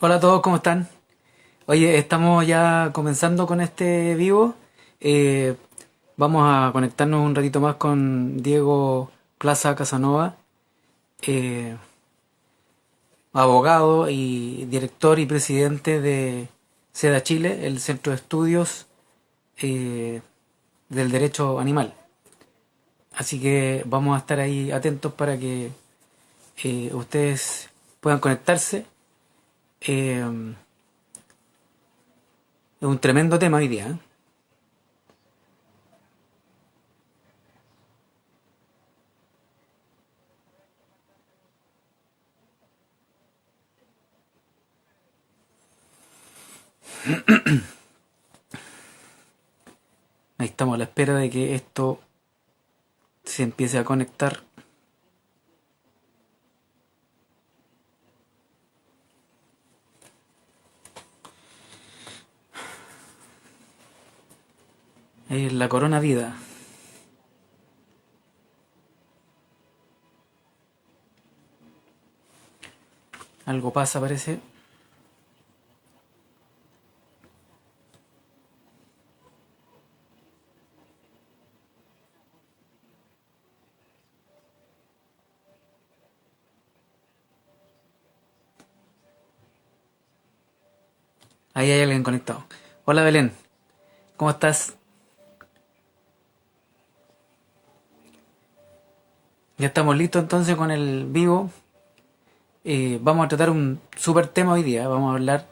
Hola a todos, ¿cómo están? Oye, estamos ya comenzando con este vivo. Eh, Vamos a conectarnos un ratito más con Diego Plaza Casanova, eh, abogado y director y presidente de SEDA Chile, el Centro de Estudios eh, del Derecho Animal. Así que vamos a estar ahí atentos para que ustedes puedan conectarse. Es un tremendo tema hoy día, ¿eh? Ahí estamos a la espera de que esto se empiece a conectar. La corona vida. Algo pasa, parece. Ahí hay alguien conectado. Hola Belén, ¿cómo estás? Ya estamos listos entonces con el vivo. Vamos a tratar un super tema hoy día. Vamos a hablar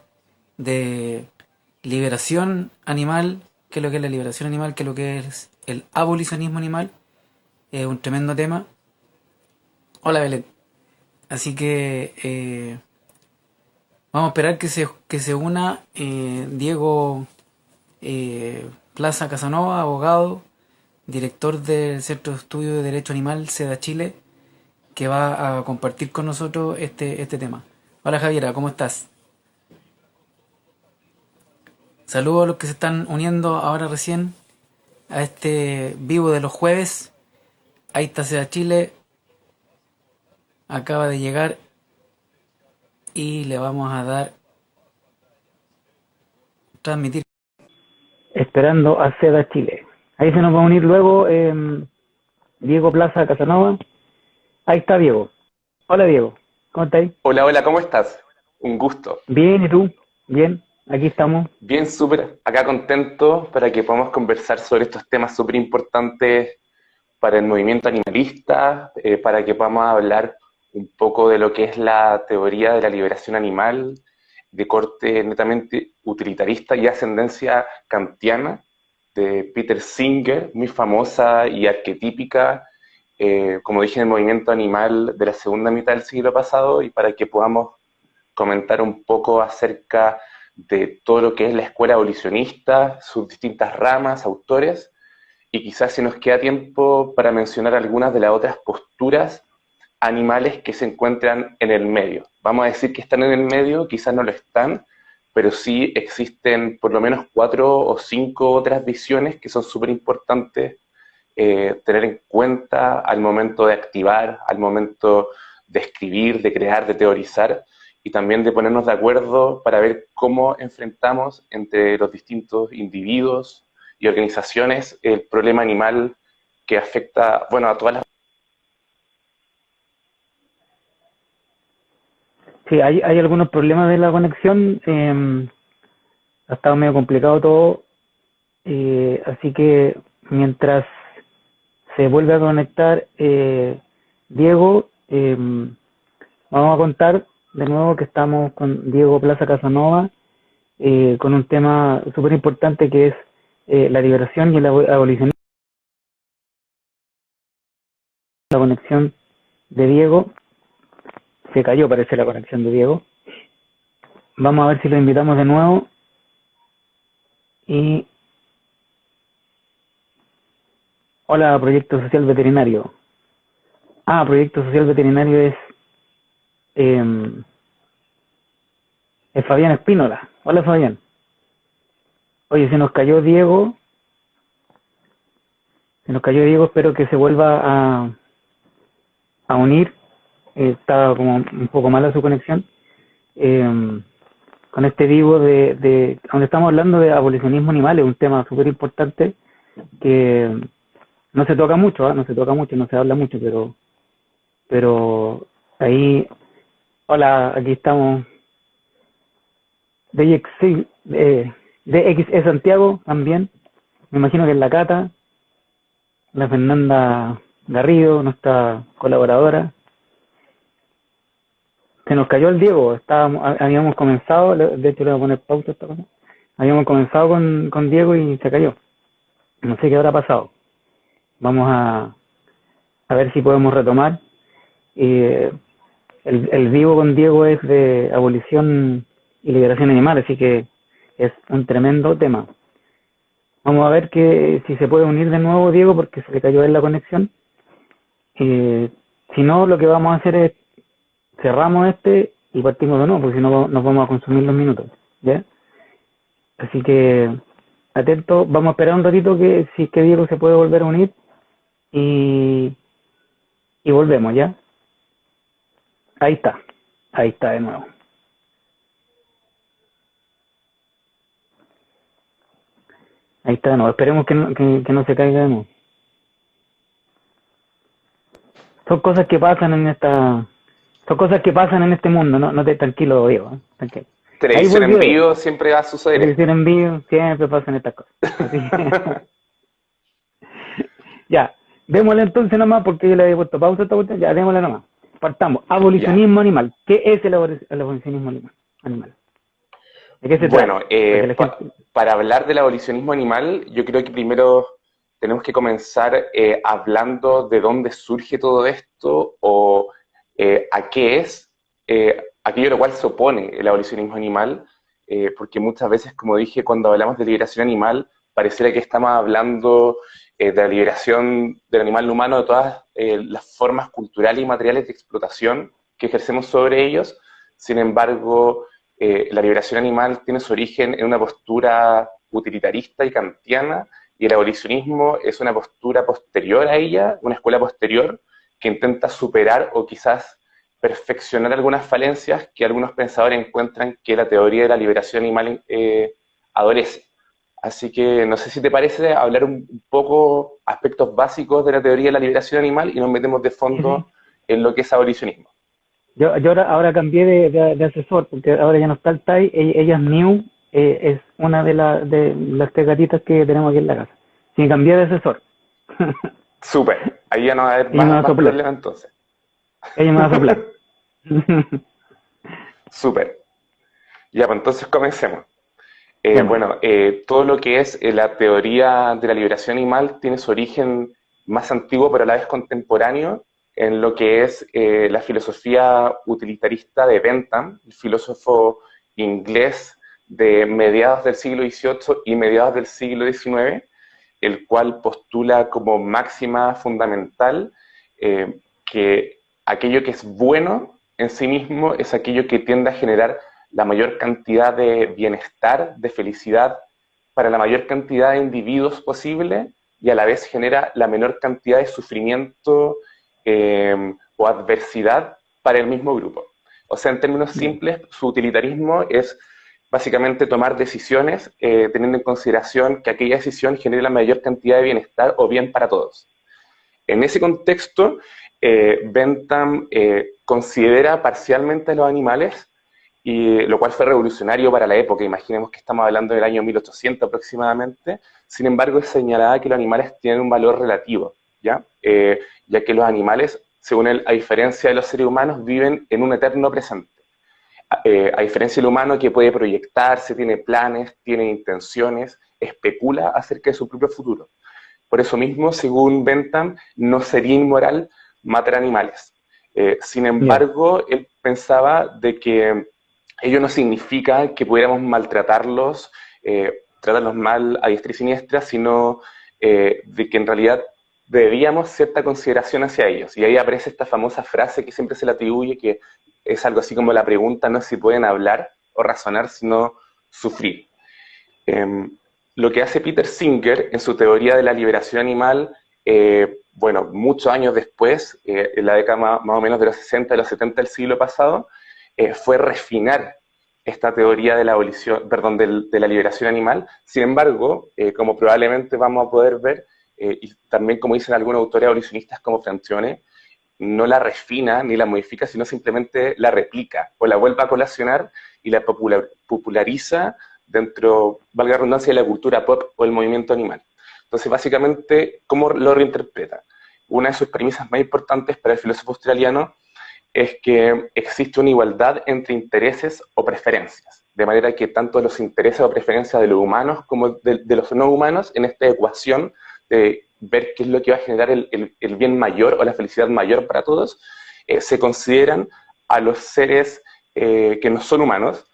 de liberación animal, qué es lo que es la liberación animal, qué es lo que es el abolicionismo animal. Es un tremendo tema. Hola Belén. Así que vamos a esperar que se una Diego Plaza Casanova, abogado, director del Centro de Estudio de Derecho Animal, SEDA Chile, que va a compartir con nosotros este tema. Hola Javiera, ¿cómo estás? Saludos a los que se están uniendo ahora recién a este vivo de los jueves. Ahí está SEDA Chile, acaba de llegar y le vamos a dar transmitir. Esperando a SEDA Chile. Ahí se nos va a unir luego Diego Plaza Casanova. Ahí está Diego. Hola Diego, ¿cómo estáis? Hola, hola, ¿cómo estás? Un gusto. Bien, ¿y tú? Bien, aquí estamos. Bien, súper. Acá contento para que podamos conversar sobre estos temas súper importantes para el movimiento animalista, para que podamos hablar un poco de lo que es la teoría de la liberación animal, de corte netamente utilitarista y ascendencia kantiana, de Peter Singer, muy famosa y arquetípica, como dije, en el movimiento animal de la segunda mitad del siglo pasado, y para que podamos comentar un poco acerca de todo lo que es la escuela abolicionista, sus distintas ramas, autores, y quizás si nos queda tiempo para mencionar algunas de las otras posturas animales que se encuentran en el medio. Vamos a decir que están en el medio, quizás no lo están, pero sí existen por lo menos 4 o 5 otras visiones que son súper importantes tener en cuenta al momento de activar, al momento de escribir, de crear, de teorizar, y también de ponernos de acuerdo para ver cómo enfrentamos entre los distintos individuos y organizaciones el problema animal que afecta, bueno, a todas las... Sí, hay algunos problemas de la conexión. Ha estado medio complicado todo. Así que mientras se vuelve a conectar Diego, vamos a contar de nuevo que estamos con Diego Plaza Casanova con un tema súper importante que es la liberación y el abolicionismo. La conexión de Diego se cayó, parece la conexión de Diego. Vamos a ver si lo invitamos de nuevo. Y hola, Proyecto Social Veterinario. Ah, Proyecto Social Veterinario eh, es Fabián Espínola. Hola, Fabián. Oye, se nos cayó Diego. Se nos cayó Diego, espero que se vuelva a unir. Estaba como un poco mala su conexión. Eh, con este vivo donde estamos hablando de abolicionismo animal, es un tema súper importante que no se toca mucho, no se toca mucho, no se habla mucho, pero ahí, hola, aquí estamos, DXE Santiago también, me imagino que es la Cata, la Fernanda Garrido, nuestra colaboradora. Se nos cayó el Diego, habíamos comenzado, de hecho le voy a poner pausa a esta cosa, habíamos comenzado con Diego y se cayó. No sé qué habrá pasado. Vamos a ver si podemos retomar. El vivo con Diego es de abolición y liberación animal, así que es un tremendo tema. Vamos a ver si se puede unir de nuevo Diego porque se le cayó en la conexión. Si no, lo que vamos a hacer es cerramos y partimos de nuevo, porque si no nos vamos a consumir los minutos, ¿ya? Así que, atento, vamos a esperar un ratito si es que Diego se puede volver a unir y volvemos, ¿ya? Ahí está de nuevo. Ahí está de nuevo, esperemos que no se caiga de nuevo. Son cosas que pasan en este mundo, no te tranquilo, Diego, ¿eh? Tranquilo. Televisión en vivo siempre va a suceder. Televisión en vivo siempre pasan estas cosas. Así que... Ya, démosle entonces nomás, porque yo le había puesto pausa a esta cuestión, ya, démosle nomás. Partamos. Abolicionismo animal. ¿Qué es el abolicionismo animal? ¿De qué se trata? Para hablar del abolicionismo animal, yo creo que primero tenemos que comenzar hablando de dónde surge todo esto o a qué es aquello a lo cual se opone el abolicionismo animal, porque muchas veces, como dije, cuando hablamos de liberación animal, pareciera que estamos hablando de la liberación del animal humano de todas las formas culturales y materiales de explotación que ejercemos sobre ellos. Sin embargo, la liberación animal tiene su origen en una postura utilitarista y kantiana, y el abolicionismo es una postura posterior a ella, una escuela posterior que intenta superar o quizás perfeccionar algunas falencias que algunos pensadores encuentran que la teoría de la liberación animal adolece. Así que no sé si te parece hablar un poco aspectos básicos de la teoría de la liberación animal y nos metemos de fondo en lo que es abolicionismo. Yo ahora cambié de asesor, porque ahora ya no está el Tai, ella es New, es una de las tres gatitas que tenemos aquí en la casa. Sí, cambié de asesor. Súper, ahí ya no va a haber más problemas entonces. Ella me va a soplar. Súper. Ya, pues entonces comencemos. Todo lo que es la teoría de la liberación animal tiene su origen más antiguo, pero a la vez contemporáneo, en lo que es la filosofía utilitarista de Bentham, el filósofo inglés de mediados del siglo XVIII y mediados del siglo XIX, el cual postula como máxima fundamental que aquello que es bueno en sí mismo es aquello que tiende a generar la mayor cantidad de bienestar, de felicidad para la mayor cantidad de individuos posible y a la vez genera la menor cantidad de sufrimiento o adversidad para el mismo grupo. O sea, en términos simples, su utilitarismo es básicamente tomar decisiones teniendo en consideración que aquella decisión genere la mayor cantidad de bienestar o bien para todos. En ese contexto, Bentham considera parcialmente a los animales, y lo cual fue revolucionario para la época. Imaginemos que estamos hablando del año 1800 aproximadamente. Sin embargo, es señalada que los animales tienen un valor relativo, ¿ya? Ya que los animales, según él, a diferencia de los seres humanos, viven en un eterno presente. A diferencia del humano, que puede proyectarse, tiene planes, tiene intenciones, especula acerca de su propio futuro. Por eso mismo, según Bentham, no sería inmoral matar animales. Sin embargo, él pensaba de que ello no significa que pudiéramos maltratarlos, tratarlos mal a diestra y siniestra, sino de que en realidad debíamos cierta consideración hacia ellos. Y ahí aparece esta famosa frase que siempre se le atribuye, que es algo así como la pregunta no es si pueden hablar o razonar, sino sufrir. Lo que hace Peter Singer en su teoría de la liberación animal, muchos años después, en la década más o menos de los 60, de los 70 del siglo pasado, fue refinar esta teoría de la abolición, perdón, de la liberación animal. Sin embargo, como probablemente vamos a poder ver, y también como dicen algunos autores abolicionistas como Francione, no la refina ni la modifica, sino simplemente la replica o la vuelve a colacionar y la populariza dentro, valga la redundancia, de la cultura pop o el movimiento animal. Entonces, básicamente, ¿cómo lo reinterpreta? Una de sus premisas más importantes para el filósofo australiano es que existe una igualdad entre intereses o preferencias, de manera que tanto los intereses o preferencias de los humanos como de los no humanos en esta ecuación de ver qué es lo que va a generar el bien mayor o la felicidad mayor para todos, se consideran a los seres que no son humanos,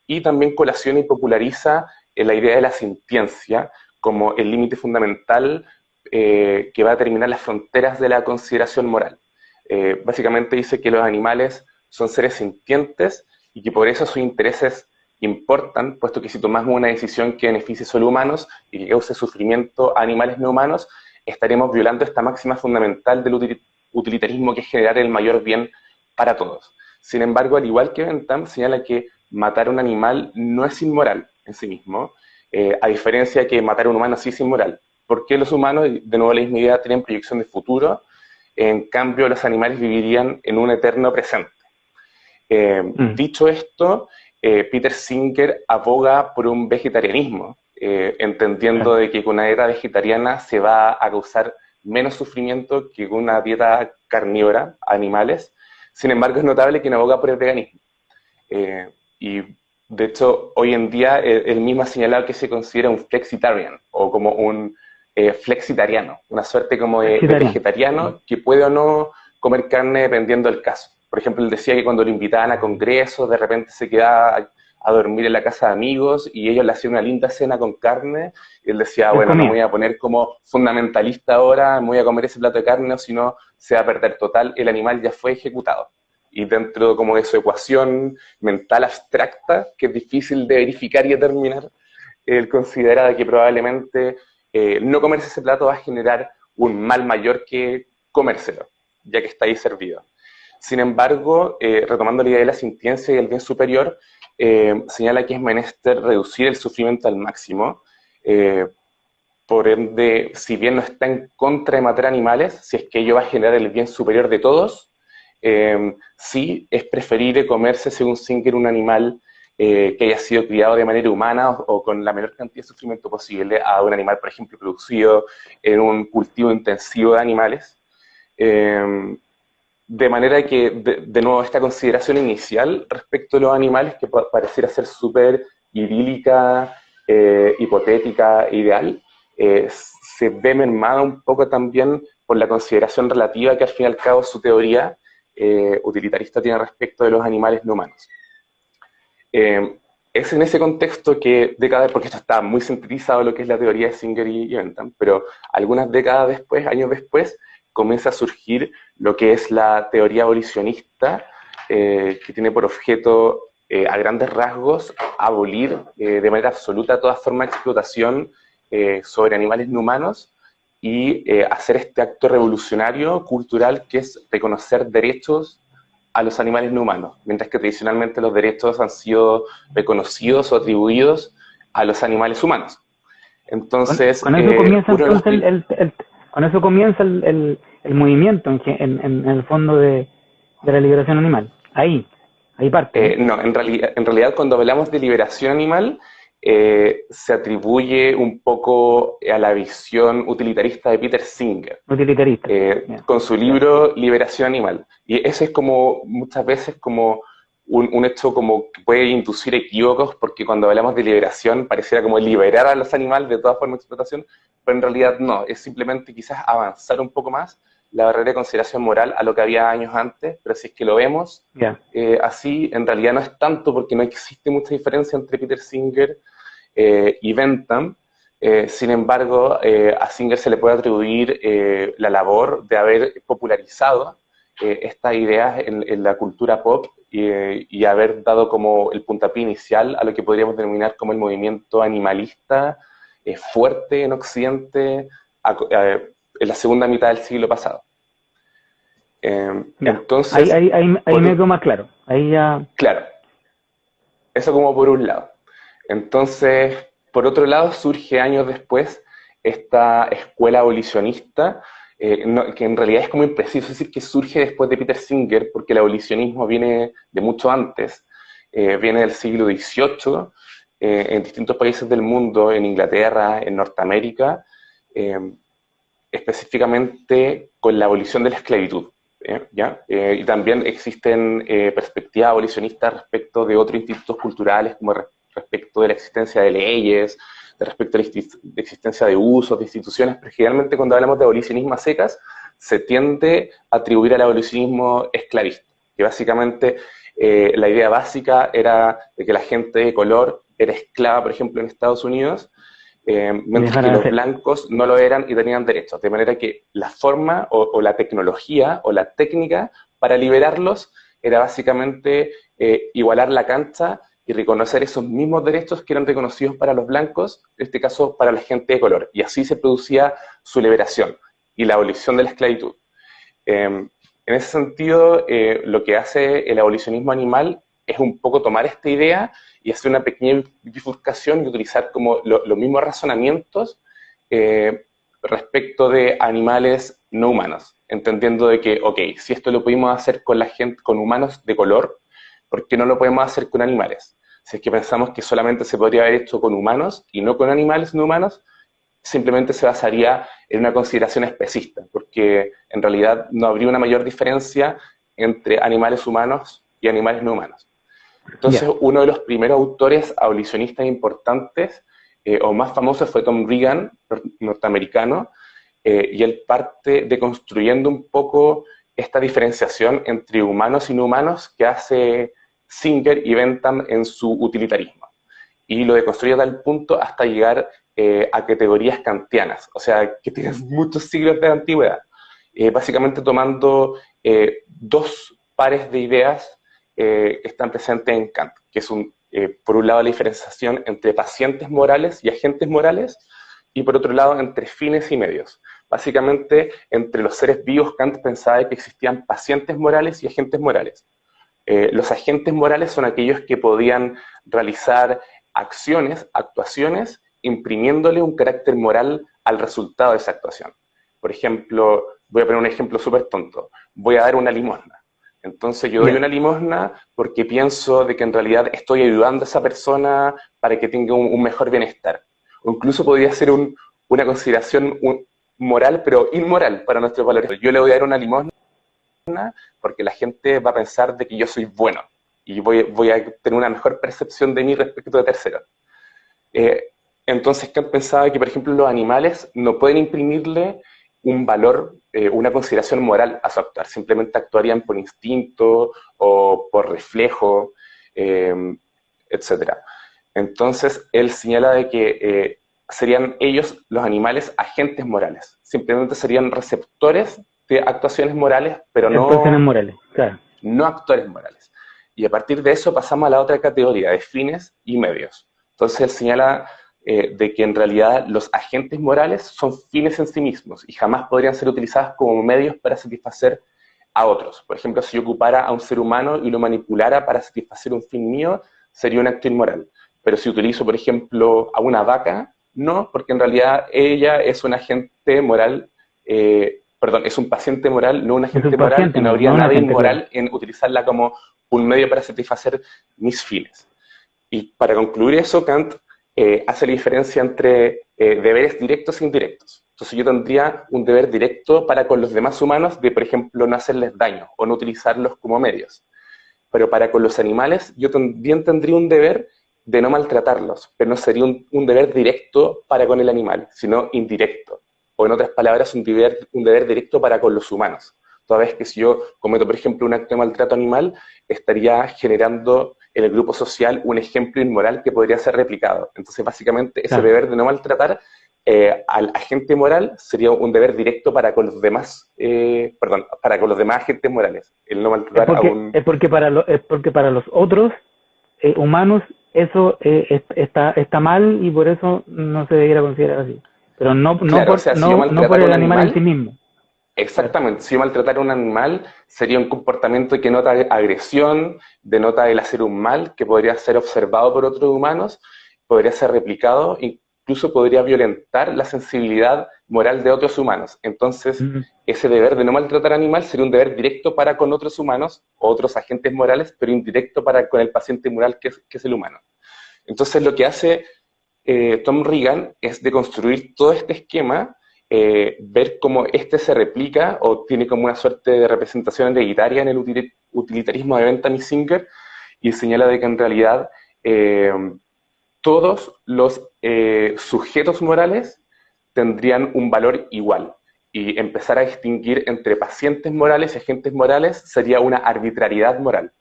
y también colaciona y populariza la idea de la sintiencia como el límite fundamental que va a determinar las fronteras de la consideración moral. Básicamente dice que los animales son seres sintientes y que por eso sus intereses importan, puesto que si tomamos una decisión que beneficie solo humanos y que cause sufrimiento a animales no humanos, estaremos violando esta máxima fundamental del utilitarismo, que es generar el mayor bien para todos. Sin embargo, al igual que Bentham, señala que matar a un animal no es inmoral en sí mismo, a diferencia de que matar a un humano sí es inmoral. Porque los humanos, de nuevo la misma idea, tienen proyección de futuro, en cambio los animales vivirían en un eterno presente. Dicho esto, Peter Singer aboga por un vegetarianismo, entendiendo de que con una dieta vegetariana se va a causar menos sufrimiento que con una dieta carnívora a animales. Sin embargo, es notable que no aboga por el veganismo. Y de hecho, hoy en día él mismo ha señalado que se considera un flexitarian, o como un flexitariano, una suerte como de vegetariano que puede o no comer carne dependiendo del caso. Por ejemplo, él decía que cuando lo invitaban a congresos, de repente se quedaba a dormir en la casa de amigos y ellos le hacían una linda cena con carne, y él decía, bueno, no me voy a poner como fundamentalista ahora, me voy a comer ese plato de carne, o si no, se va a perder total, el animal ya fue ejecutado. Y dentro como de su ecuación mental abstracta, que es difícil de verificar y determinar, él considera que probablemente no comerse ese plato va a generar un mal mayor que comérselo, ya que está ahí servido. Sin embargo, retomando la idea de la sintiencia y el bien superior, señala que es menester reducir el sufrimiento al máximo. Por ende, si bien no está en contra de matar animales, si es que ello va a generar el bien superior de todos, sí es preferible comerse, según Singer, un animal que haya sido criado de manera humana o con la menor cantidad de sufrimiento posible a un animal, por ejemplo, producido en un cultivo intensivo de animales. De manera que, de nuevo, esta consideración inicial respecto a los animales, que pareciera ser súper idílica, hipotética, ideal, se ve mermada un poco también por la consideración relativa que al fin y al cabo su teoría utilitarista tiene respecto de los animales no humanos. Es en ese contexto que décadas, porque esto está muy sintetizado lo que es la teoría de Singer y Bentham, pero algunas décadas después, años después, comienza a surgir lo que es la teoría abolicionista, que tiene por objeto, a grandes rasgos, abolir de manera absoluta toda forma de explotación sobre animales no humanos y hacer este acto revolucionario, cultural, que es reconocer derechos a los animales no humanos, mientras que tradicionalmente los derechos han sido reconocidos o atribuidos a los animales humanos. Entonces, con eso comienza entonces con eso comienza el movimiento en el fondo de la liberación animal. Ahí parte. No, en realidad cuando hablamos de liberación animal, se atribuye un poco a la visión utilitarista de Peter Singer, con su libro Liberación Animal. Y ese es como, muchas veces, como un hecho como que puede inducir equívocos, porque cuando hablamos de liberación pareciera como liberar a los animales de toda forma de explotación, pero en realidad no, es simplemente quizás avanzar un poco más la barrera de consideración moral a lo que había años antes, pero si es que lo vemos así, en realidad no es tanto, porque no existe mucha diferencia entre Peter Singer y Bentham. Sin embargo, a Singer se le puede atribuir la labor de haber popularizado estas ideas en la cultura pop y haber dado como el puntapié inicial a lo que podríamos denominar como el movimiento animalista fuerte en Occidente en la segunda mitad del siglo pasado. Entonces, ahí me quedó más claro. Ahí ya. Claro. Eso como por un lado. Entonces, por otro lado, surge años después esta escuela abolicionista, que en realidad es como impreciso decir que surge después de Peter Singer, porque el abolicionismo viene de mucho antes, viene del siglo XVIII, en distintos países del mundo, en Inglaterra, en Norteamérica, eh, específicamente con la abolición de la esclavitud. ¿Ya? Y también existen perspectivas abolicionistas respecto de otros institutos culturales, como respecto de la existencia de leyes, de respecto a la existencia de usos, de instituciones, pero generalmente cuando hablamos de abolicionismo a secas, se tiende a atribuir al abolicionismo esclavista, que básicamente la idea básica era de que la gente de color era esclava, por ejemplo, en Estados Unidos, mientras que los blancos no lo eran y tenían derechos. De manera que la forma o la tecnología o la técnica para liberarlos era básicamente igualar la cancha y reconocer esos mismos derechos que eran reconocidos para los blancos, en este caso para la gente de color. Y así se producía su liberación y la abolición de la esclavitud. En ese sentido, lo que hace el abolicionismo animal es un poco tomar esta idea y hacer una pequeña bifurcación y utilizar como los mismos razonamientos respecto de animales no humanos, entendiendo de que, ok, si esto lo pudimos hacer con la gente, con humanos de color, ¿por qué no lo podemos hacer con animales? Si es que pensamos que solamente se podría haber hecho con humanos y no con animales no humanos, simplemente se basaría en una consideración especista, porque en realidad no habría una mayor diferencia entre animales humanos y animales no humanos. Entonces, uno de los primeros autores abolicionistas importantes o más famosos fue Tom Regan, norteamericano, y él parte de construyendo un poco esta diferenciación entre humanos y no humanos que hace Singer y Bentham en su utilitarismo. Y lo deconstruye a tal punto hasta llegar a categorías kantianas, o sea, que tienen muchos siglos de antigüedad, básicamente tomando dos pares de ideas que están presentes en Kant, que es por un lado la diferenciación entre pacientes morales y agentes morales, y por otro lado entre fines y medios. Básicamente, entre los seres vivos, Kant pensaba que existían pacientes morales y agentes morales. Los agentes morales son aquellos que podían realizar acciones, actuaciones, imprimiéndole un carácter moral al resultado de esa actuación. Por ejemplo, voy a poner un ejemplo súper tonto. Voy a dar una limosna. Entonces yo doy una limosna porque pienso de que en realidad estoy ayudando a esa persona para que tenga un mejor bienestar. O incluso podría ser una consideración moral, pero inmoral para nuestros valores. Yo le voy a dar una limosna porque la gente va a pensar de que yo soy bueno y voy a tener una mejor percepción de mí respecto de terceros. Entonces Kant pensaba que, por ejemplo, los animales no pueden imprimirle un valor, una consideración moral a su actuar, simplemente actuarían por instinto o por reflejo, etc. Entonces él señala de que serían ellos, los animales, agentes morales, simplemente serían receptores de actuaciones morales, pero no actuaciones morales, claro. No actores morales. Y a partir de eso pasamos a la otra categoría, de fines y medios. Entonces él señala de que en realidad los agentes morales son fines en sí mismos y jamás podrían ser utilizados como medios para satisfacer a otros. Por ejemplo, si yo ocupara a un ser humano y lo manipulara para satisfacer un fin mío, sería un acto inmoral. Pero si utilizo, por ejemplo, a una vaca, no, porque en realidad ella es un agente moral, es un paciente moral, no un agente moral, y no habría nada inmoral en utilizarla como un medio para satisfacer mis fines. Y para concluir eso, Kant hace la diferencia entre deberes directos e indirectos. Entonces yo tendría un deber directo para con los demás humanos de, por ejemplo, no hacerles daño o no utilizarlos como medios. Pero para con los animales yo también tendría un deber de no maltratarlos, pero no sería un deber directo para con el animal, sino indirecto. O en otras palabras, un deber directo para con los humanos. Toda vez que si yo cometo, por ejemplo, un acto de maltrato animal, estaría generando en el grupo social un ejemplo inmoral que podría ser replicado. Entonces, básicamente, ese deber de no maltratar al agente moral sería un deber directo para con los demás, para con los demás agentes morales. El no maltratar es porque para los otros humanos eso está mal y por eso no se debiera considerar así. Pero no por el animal en sí mismo. Exactamente, si yo maltratara a un animal, sería un comportamiento que denota agresión, denota el hacer un mal, que podría ser observado por otros humanos, podría ser replicado, incluso podría violentar la sensibilidad moral de otros humanos. Entonces, Mm, ese deber de no maltratar al animal sería un deber directo para con otros humanos, otros agentes morales, pero indirecto para con el paciente moral que es el humano. Entonces, lo que hace Tom Regan es de construir todo este esquema, ver cómo este se replica o tiene como una suerte de representación hereditaria en el utilitarismo de Bentham y Singer, y señala de que en realidad eh, todos los sujetos morales tendrían un valor igual. Y empezar a distinguir entre pacientes morales y agentes morales sería una arbitrariedad moral.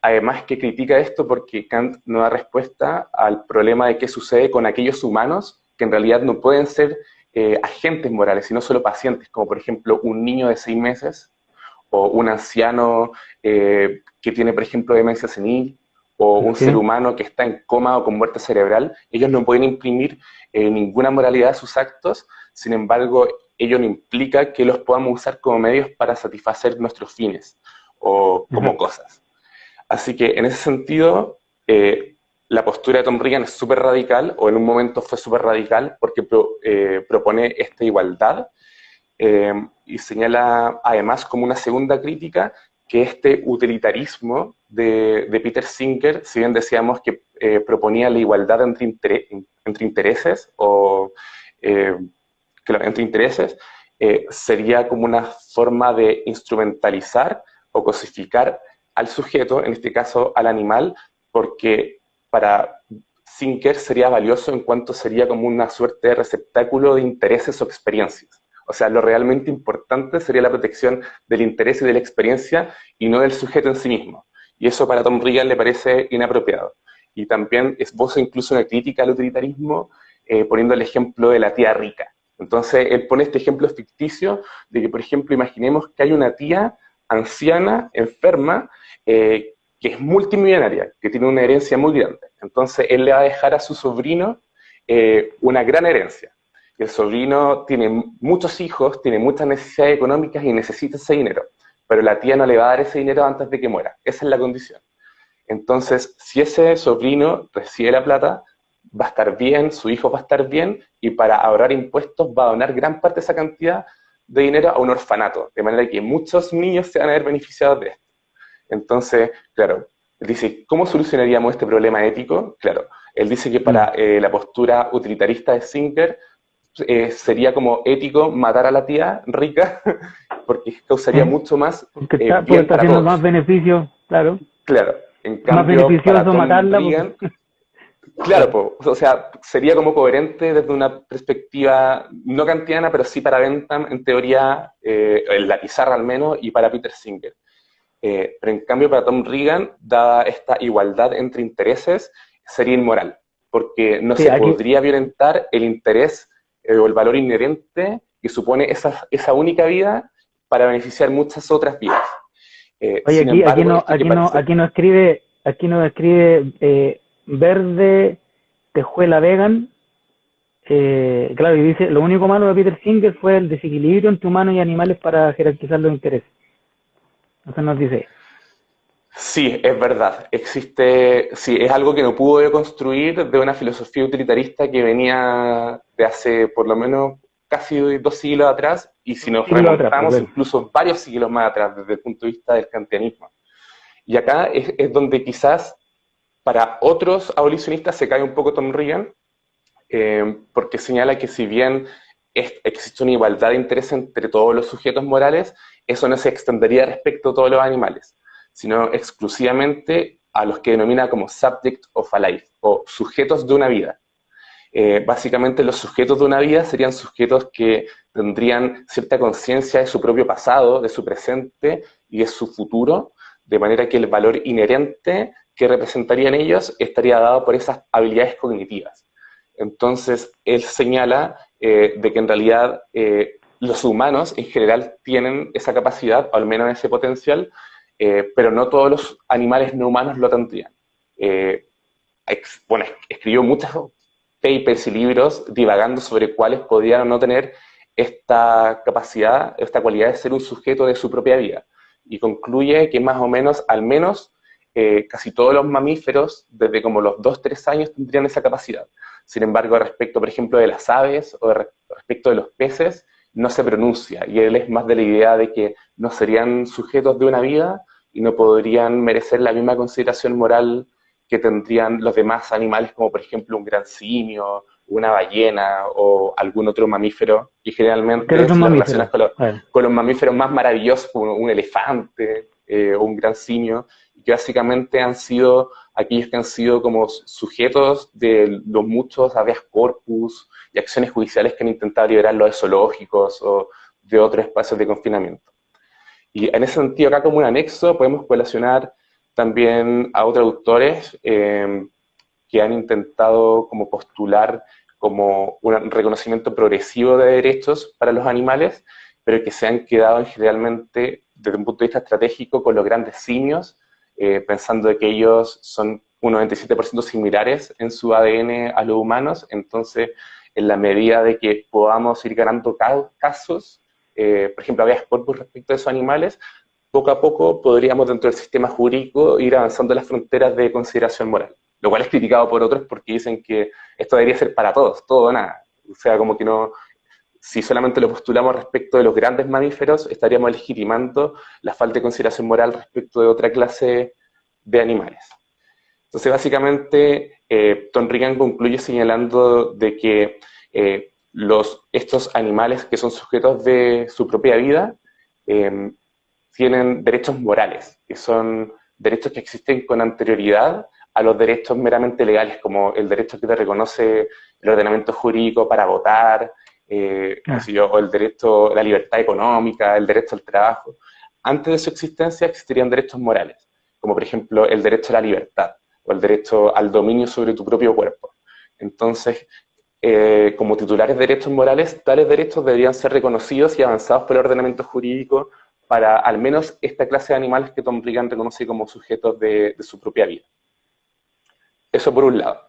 Además que critica esto porque Kant no da respuesta al problema de qué sucede con aquellos humanos que en realidad no pueden ser agentes morales, sino solo pacientes, como por ejemplo un niño de 6 meses o un anciano que tiene, por ejemplo, demencia senil, o un sí, ser humano que está en coma o con muerte cerebral. Ellos no pueden imprimir ninguna moralidad a sus actos, sin embargo, ello no implica que los podamos usar como medios para satisfacer nuestros fines o como ajá, cosas. Así que en ese sentido, la postura de Tom Regan es súper radical, o en un momento fue súper radical, porque propone esta igualdad, y señala además como una segunda crítica que este utilitarismo de Peter Singer, si bien decíamos que proponía la igualdad entre intereses, o eh, claro, entre intereses, sería como una forma de instrumentalizar o cosificar al sujeto, en este caso al animal, porque para Singer sería valioso en cuanto sería como una suerte de receptáculo de intereses o experiencias. O sea, lo realmente importante sería la protección del interés y de la experiencia y no del sujeto en sí mismo. Y eso para Tom Regan le parece inapropiado. Y también esboza incluso una crítica al utilitarismo, poniendo el ejemplo de la tía rica. Entonces, él pone este ejemplo ficticio de que, por ejemplo, imaginemos que hay una tía anciana, enferma, que es multimillonaria, que tiene una herencia muy grande. Entonces, él le va a dejar a su sobrino una gran herencia. El sobrino tiene muchos hijos, tiene muchas necesidades económicas y necesita ese dinero, pero la tía no le va a dar ese dinero antes de que muera. Esa es la condición. Entonces, si ese sobrino recibe la plata, va a estar bien, su hijo va a estar bien, y para ahorrar impuestos va a donar gran parte de esa cantidad de dinero a un orfanato, de manera que muchos niños se van a ver beneficiados de esto. Entonces, claro, él dice, ¿cómo solucionaríamos este problema ético? Claro, él dice que mm. para la postura utilitarista de Singer sería como ético matar a la tía rica, porque causaría mucho más Porque bien está para haciendo más todos. beneficio, claro. Claro, en Más cambio, para beneficioso Tom matarla, Regan, claro, claro. o sea, sería como coherente desde una perspectiva no kantiana, pero sí para Bentham, en teoría, en la pizarra al menos, y para Peter Singer. Pero en cambio, para Tom Regan, dada esta igualdad entre intereses, sería inmoral, porque no Sí, se aquí, podría violentar el interés o el valor inherente que supone esa única vida para beneficiar muchas otras vidas. oye, Sin embargo, esto que parece... aquí no escribe verde tejuela vegan. Claro, y dice, lo único malo de Peter Singer fue el desequilibrio entre humanos y animales para jerarquizar los intereses. Eso nos dice. Sí, es verdad. Existe, sí, es algo que no pudo construir de una filosofía utilitarista que venía de hace por lo menos casi 2 siglos atrás, y si nos Siglo atrás, pues, remontamos claro. incluso varios siglos más atrás desde el punto de vista del kantianismo. Y acá es donde quizás para otros abolicionistas se cae un poco Tom Regan, porque señala que si bien existe una igualdad de interés entre todos los sujetos morales, eso no se extendería respecto a todos los animales, sino exclusivamente a los que denomina como subject of a life, o sujetos de una vida. Básicamente los sujetos de una vida serían sujetos que tendrían cierta conciencia de su propio pasado, de su presente y de su futuro, de manera que el valor inherente que representarían ellos estaría dado por esas habilidades cognitivas. Entonces, él señala de que en realidad los humanos en general tienen esa capacidad, o al menos ese potencial, pero no todos los animales no humanos lo tendrían. Eh, bueno, escribió muchos papers y libros divagando sobre cuáles podían o no tener esta capacidad, esta cualidad de ser un sujeto de su propia vida. Y concluye que más o menos, al menos, casi todos los mamíferos, desde como los 2-3 años, tendrían esa capacidad. Sin embargo, respecto, por ejemplo, de las aves o respecto de los peces, no se pronuncia. Y él es más de la idea de que no serían sujetos de una vida y no podrían merecer la misma consideración moral que tendrían los demás animales, como por ejemplo un gran simio, una ballena o algún otro mamífero, y ¿Qué generalmente otro se lo mamífero? relacionas con A ver. con los mamíferos más maravillosos, como un elefante o un gran simio, que básicamente han sido aquellos que han sido como sujetos de los muchos habeas corpus y acciones judiciales que han intentado liberarlos de zoológicos o de otros espacios de confinamiento. Y en ese sentido, acá como un anexo, podemos relacionar también a otros autores que han intentado como postular como un reconocimiento progresivo de derechos para los animales, pero que se han quedado generalmente, desde un punto de vista estratégico, con los grandes simios, pensando de que ellos son un 97% similares en su ADN a los humanos. Entonces, en la medida de que podamos ir ganando casos, por ejemplo, habeas corpus respecto a esos animales, poco a poco podríamos dentro del sistema jurídico ir avanzando las fronteras de consideración moral, lo cual es criticado por otros porque dicen que esto debería ser para todos, todo o nada. O sea, como que no, si solamente lo postulamos respecto de los grandes mamíferos, estaríamos legitimando la falta de consideración moral respecto de otra clase de animales. Entonces, básicamente, Tom Regan concluye señalando de que estos animales que son sujetos de su propia vida eh, tienen derechos morales, que son derechos que existen con anterioridad a los derechos meramente legales, como el derecho que te reconoce el ordenamiento jurídico para votar, qué sé yo, o el derecho a la libertad económica, el derecho al trabajo. Antes de su existencia existirían derechos morales, como por ejemplo el derecho a la libertad o el derecho al dominio sobre tu propio cuerpo. Entonces, como titulares de derechos morales, tales derechos deberían ser reconocidos y avanzados por el ordenamiento jurídico para al menos esta clase de animales que Tom Regan reconoce como sujetos de su propia vida. Eso por un lado.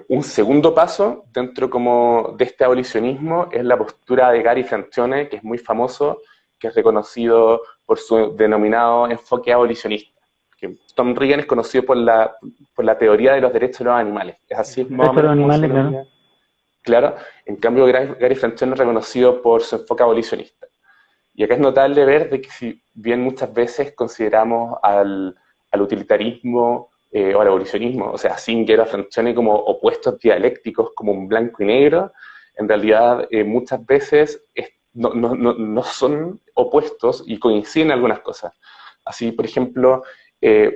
Un segundo paso dentro como de este abolicionismo es la postura de Gary Francione, que es muy famoso, que es reconocido por su denominado enfoque abolicionista. Que Tom Regan es conocido por la teoría de los derechos de los animales. Es así más o Derechos de los menos como se animales, claro. denomina. Claro, en cambio Gary Francione es reconocido por su enfoque abolicionista. Y acá es notable ver de que si bien muchas veces consideramos al utilitarismo o al abolicionismo, o sea, Singer o Francione como opuestos dialécticos, como un blanco y negro, en realidad muchas veces no son opuestos y coinciden en algunas cosas. Así, por ejemplo,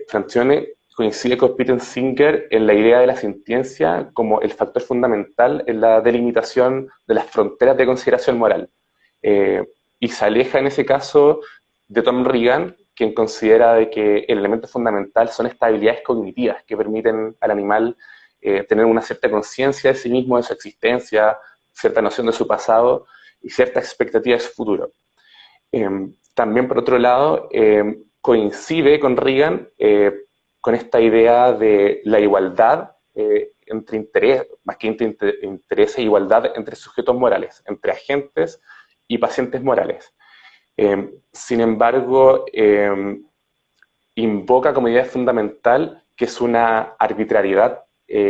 Francione coincide con Peter Singer en la idea de la sintiencia como el factor fundamental en la delimitación de las fronteras de consideración moral. Y se aleja en ese caso de Tom Regan, quien considera de que el elemento fundamental son estas habilidades cognitivas que permiten al animal tener una cierta conciencia de sí mismo, de su existencia, cierta noción de su pasado y cierta expectativa de su futuro. También, por otro lado, coincide con Regan con esta idea de la igualdad entre interés, más que entre intereses, igualdad entre sujetos morales, entre agentes y pacientes morales. Sin embargo, invoca como idea fundamental que es una arbitrariedad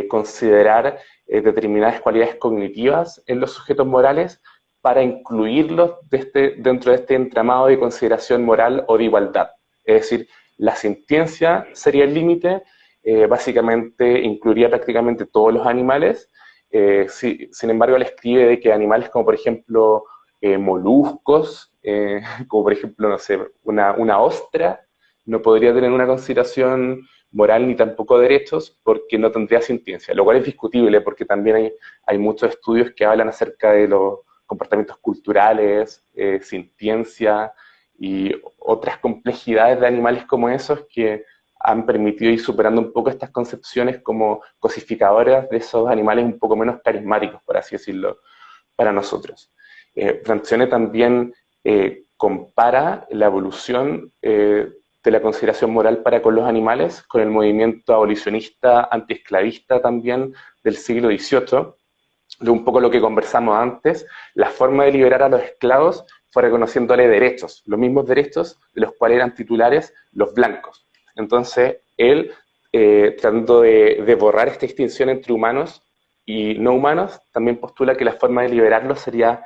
considerar determinadas cualidades cognitivas en los sujetos morales para incluirlos dentro de este entramado de consideración moral o de igualdad. Es decir, la sintiencia sería el límite, básicamente incluiría prácticamente todos los animales. Sin embargo, él escribe de que animales como por ejemplo moluscos, como por ejemplo, no sé, una ostra, no podría tener una consideración moral ni tampoco derechos porque no tendría sintiencia, lo cual es discutible porque también hay muchos estudios que hablan acerca de los comportamientos culturales, sintiencia y otras complejidades de animales como esos que han permitido ir superando un poco estas concepciones como cosificadoras de esos animales un poco menos carismáticos, por así decirlo, para nosotros. Francione también compara la evolución de la consideración moral para con los animales con el movimiento abolicionista antiesclavista también del siglo XVIII, de un poco lo que conversamos antes, la forma de liberar a los esclavos fue reconociéndole derechos, los mismos derechos de los cuales eran titulares los blancos. Entonces, él, tratando de borrar esta distinción entre humanos y no humanos, también postula que la forma de liberarlos sería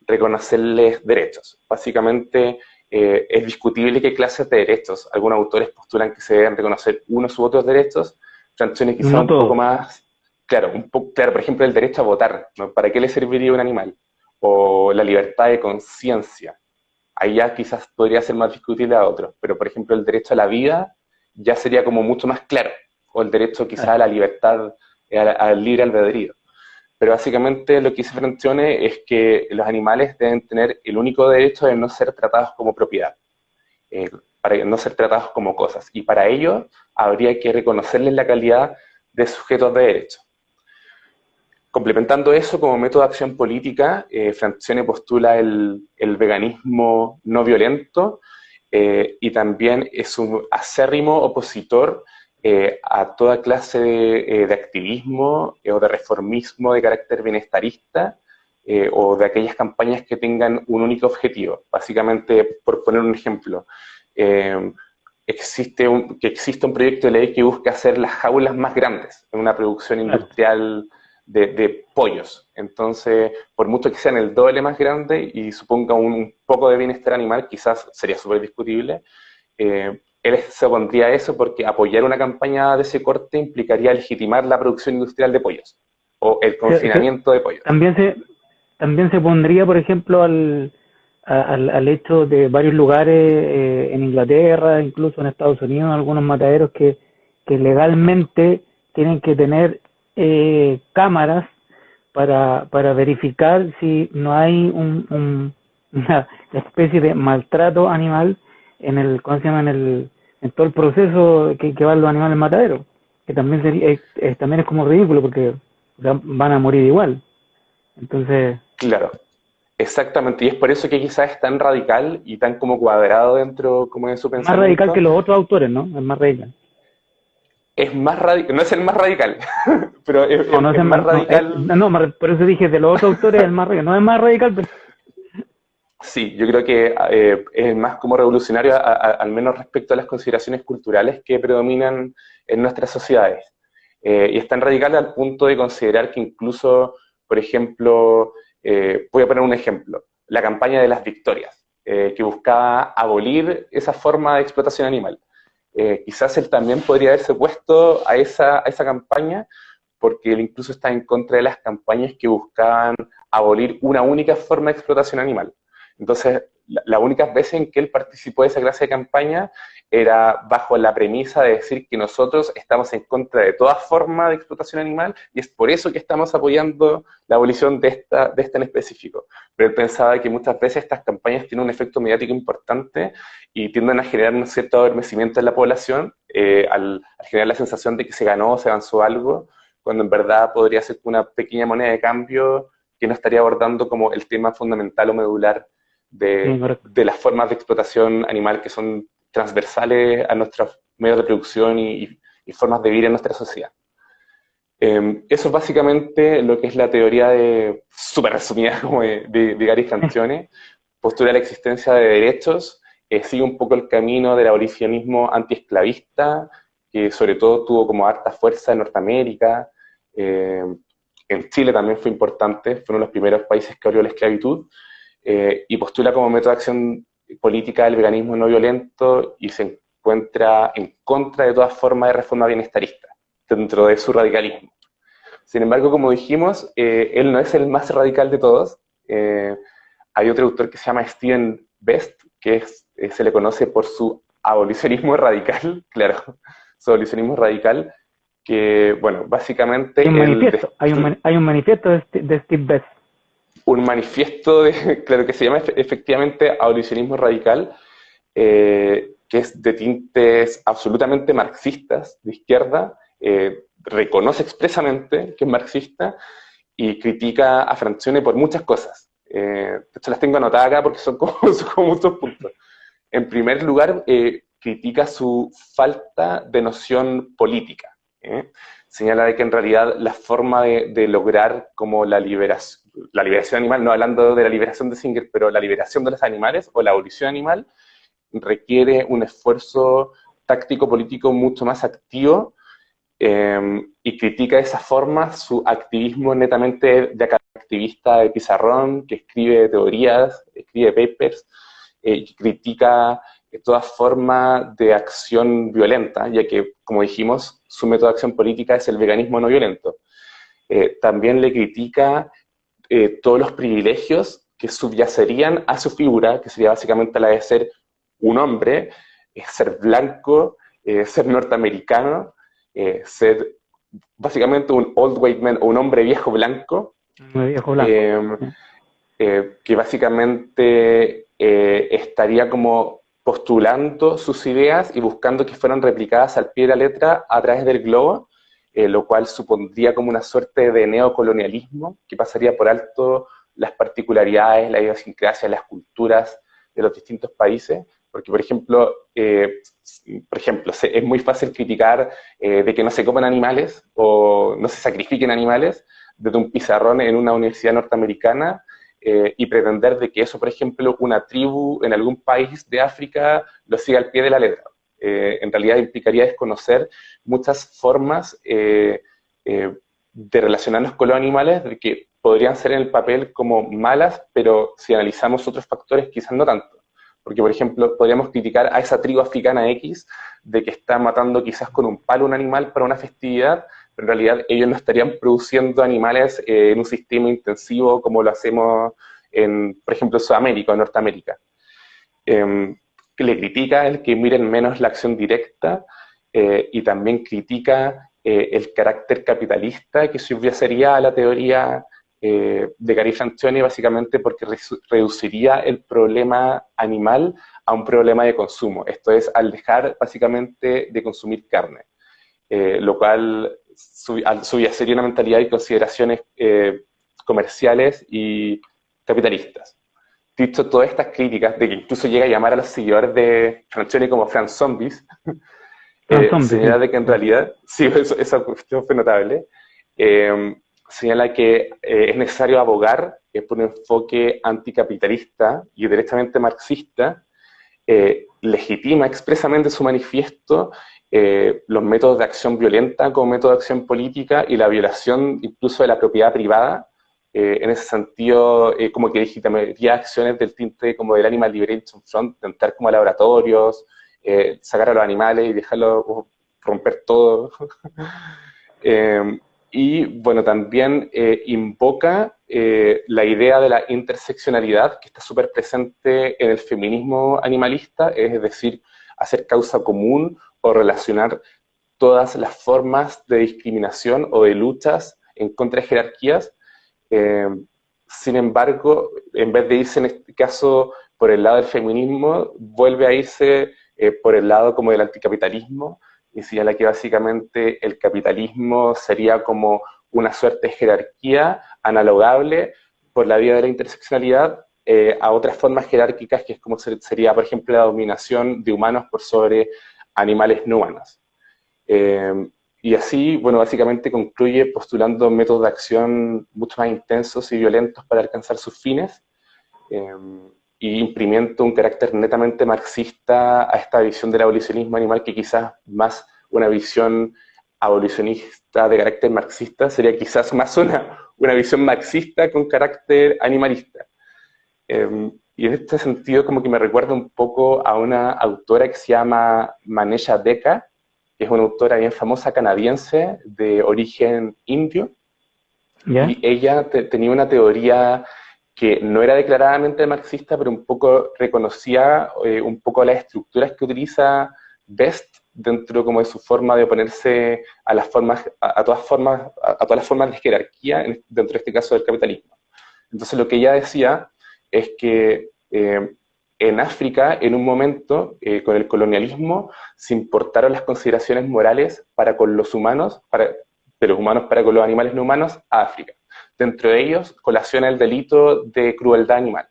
reconocerles derechos. Básicamente, es discutible qué clases de derechos. Algunos autores postulan que se deben reconocer unos u otros derechos, Francione quizá No un poco todo. más, claro, claro, por ejemplo, el derecho a votar, ¿no? ¿Para qué le serviría un animal? O la libertad de conciencia. Ahí ya quizás podría ser más discutible a otros, pero por ejemplo el derecho a la vida ya sería como mucho más claro, o el derecho quizás a la libertad, al libre albedrío. Pero básicamente lo que dice Francione es que los animales deben tener el único derecho de no ser tratados como propiedad, eh, para no ser tratados como cosas. Y para ello habría que reconocerles la calidad de sujetos de derecho. Complementando eso como método de acción política, Francione postula el veganismo no violento y también es un acérrimo opositor a toda clase de activismo o de reformismo de carácter bienestarista o de aquellas campañas que tengan un único objetivo. Básicamente, por poner un ejemplo, eh, existe un proyecto de ley que busca hacer las jaulas más grandes en una producción Claro. industrial de pollos. Entonces, por mucho que sean el doble más grande y suponga un poco de bienestar animal, quizás sería súper discutible, él se opondría a eso porque apoyar una campaña de ese corte implicaría legitimar la producción industrial de pollos o el confinamiento de pollos. También también se pondría, por ejemplo, al hecho de varios lugares en Inglaterra, incluso en Estados Unidos, algunos mataderos que legalmente tienen que tener cámaras para verificar si no hay una especie de maltrato animal ¿cómo se llama? En todo el proceso que van los animales mataderos, que también también es como ridículo porque van a morir igual. Entonces, Claro, exactamente. Y es por eso que quizás es tan radical y tan como cuadrado dentro como de su más radical que pensamiento. los otros autores, ¿no? Es más radical. Es más radical, no es el más radical, pero No, no es es el más más, no, radical. no, por eso dije de los otros autores es el más radical. No es más radical, pero Sí, yo creo que es más como revolucionario, al menos respecto a las consideraciones culturales que predominan en nuestras sociedades. Y es tan radical al punto de considerar que incluso, por ejemplo, voy a poner un ejemplo, la campaña de las Victorias, que buscaba abolir esa forma de explotación animal. Quizás él también podría haberse opuesto a esa campaña, porque él incluso está en contra de las campañas que buscaban abolir una única forma de explotación animal. Entonces, las únicas veces en que él participó de esa clase de campaña era bajo la premisa de decir que nosotros estamos en contra de toda forma de explotación animal y es por eso que estamos apoyando la abolición de esta en específico. Pero él pensaba que muchas veces estas campañas tienen un efecto mediático importante y tienden a generar un cierto adormecimiento en la población al generar la sensación de que se ganó o se avanzó algo, cuando en verdad podría ser una pequeña moneda de cambio que no estaría abordando como el tema fundamental o medular sí, correcto. de las formas de explotación animal que son transversales a nuestros medios de producción y formas de vivir en nuestra sociedad. Eso es básicamente lo que es la teoría súper resumida como de Gary Francione, postula la existencia de derechos, sigue un poco el camino del abolicionismo antiesclavista, que sobre todo tuvo como harta fuerza en Norteamérica, eh, en Chile también fue importante, fue uno de los primeros países que abrió la esclavitud, y postula como método de acción política el veganismo no violento y se encuentra en contra de toda forma de reforma bienestarista dentro de su radicalismo. Sin embargo, como dijimos, él no es el más radical de todos. Hay otro autor que se llama Stephen Best, se le conoce por su abolicionismo radical, claro, su abolicionismo radical, que, bueno, Hay un básicamente él manifiesto, hay un manifiesto de Steve Best. un manifiesto, claro, que se llama efectivamente abolicionismo radical, que es de tintes absolutamente marxistas, de izquierda, reconoce expresamente que es marxista y critica a Francione por muchas cosas. De hecho, las tengo anotadas acá porque son como muchos puntos. En primer lugar, critica su falta de noción política. señala de que en realidad la forma de lograr como la liberación animal, no hablando de la liberación de Singer, pero la liberación de los animales o la abolición animal, requiere un esfuerzo táctico-político mucho más activo, y critica de esa forma su activismo netamente de activista de pizarrón, que escribe teorías, escribe papers, y critica toda forma de acción violenta, ya que, como dijimos, su método de acción política es el veganismo no violento. También le critica todos los privilegios que subyacerían a su figura, que sería básicamente la de ser un hombre, ser blanco, ser norteamericano, ser básicamente un old white man o un hombre viejo blanco, Un viejo blanco. eh, que básicamente estaría como postulando sus ideas y buscando que fueran replicadas al pie de la letra a través del globo, lo cual supondría como una suerte de neocolonialismo que pasaría por alto las particularidades, la idiosincrasia, las culturas de los distintos países, porque por ejemplo, es muy fácil criticar de que no se coman animales o no se sacrifiquen animales desde un pizarrón en una universidad norteamericana, y pretender de que eso, por ejemplo, una tribu en algún país de África lo siga al pie de la letra. En realidad implicaría desconocer muchas formas de relacionarnos con los animales de que podrían ser en el papel como malas, pero si analizamos otros factores quizás no tanto. Porque, por ejemplo, podríamos criticar a esa tribu africana X de que está matando quizás con un palo un animal para una festividad, pero en realidad ellos no estarían produciendo animales en un sistema intensivo como lo hacemos en, por ejemplo, Sudamérica o Norteamérica. Que le critica el que miren menos la acción directa, y también critica el carácter capitalista que subyacería a la teoría de Gary Francione, básicamente porque reduciría el problema animal a un problema de consumo, esto es, al dejar básicamente de consumir carne, lo cual subyacería una mentalidad y consideraciones comerciales y capitalistas. Dicho todas estas críticas, de que incluso llega a llamar a los seguidores de Francione como Fran Zombies, señala Sí. de que en realidad, sí, esa cuestión fue notable, señala que es necesario abogar por un enfoque anticapitalista y directamente marxista, legitima expresamente su manifiesto los métodos de acción violenta como método de acción política y la violación incluso de la propiedad privada. En ese sentido, como que legitimaría acciones del tinte como del Animal Liberation Front, de entrar como a laboratorios, sacar a los animales y dejarlos romper todo. Y bueno, también invoca la idea de la interseccionalidad que está súper presente en el feminismo animalista, es decir, hacer causa común o relacionar todas las formas de discriminación o de luchas en contra de jerarquías. Eh, Sin embargo, en vez de irse en este caso por el lado del feminismo, vuelve a irse por el lado como del anticapitalismo, y señala que básicamente el capitalismo sería como una suerte de jerarquía analogable por la vía de la interseccionalidad a otras formas jerárquicas, que es como sería, por ejemplo, la dominación de humanos por sobre animales no humanos. Y así, bueno, básicamente concluye postulando métodos de acción mucho más intensos y violentos para alcanzar sus fines, eh, y imprimiendo un carácter netamente marxista a esta visión del abolicionismo animal, que quizás más una visión abolicionista de carácter marxista sería quizás más una visión marxista con carácter animalista. Y en este sentido como que me recuerda un poco a una autora que se llama Manesha Deka, que es una autora bien famosa canadiense de origen indio, ¿Ya? y ella tenía una teoría que no era declaradamente marxista, pero un poco reconocía un poco las estructuras que utiliza Best dentro como de su forma de oponerse a las formas, a todas formas, a todas las formas de jerarquía dentro de este caso del capitalismo. Entonces lo que ella decía es que en África, en un momento, con el colonialismo, se importaron las consideraciones morales para con los humanos, de los humanos para con los animales no humanos, a África. Dentro de ellos, colaciona el delito de crueldad animal.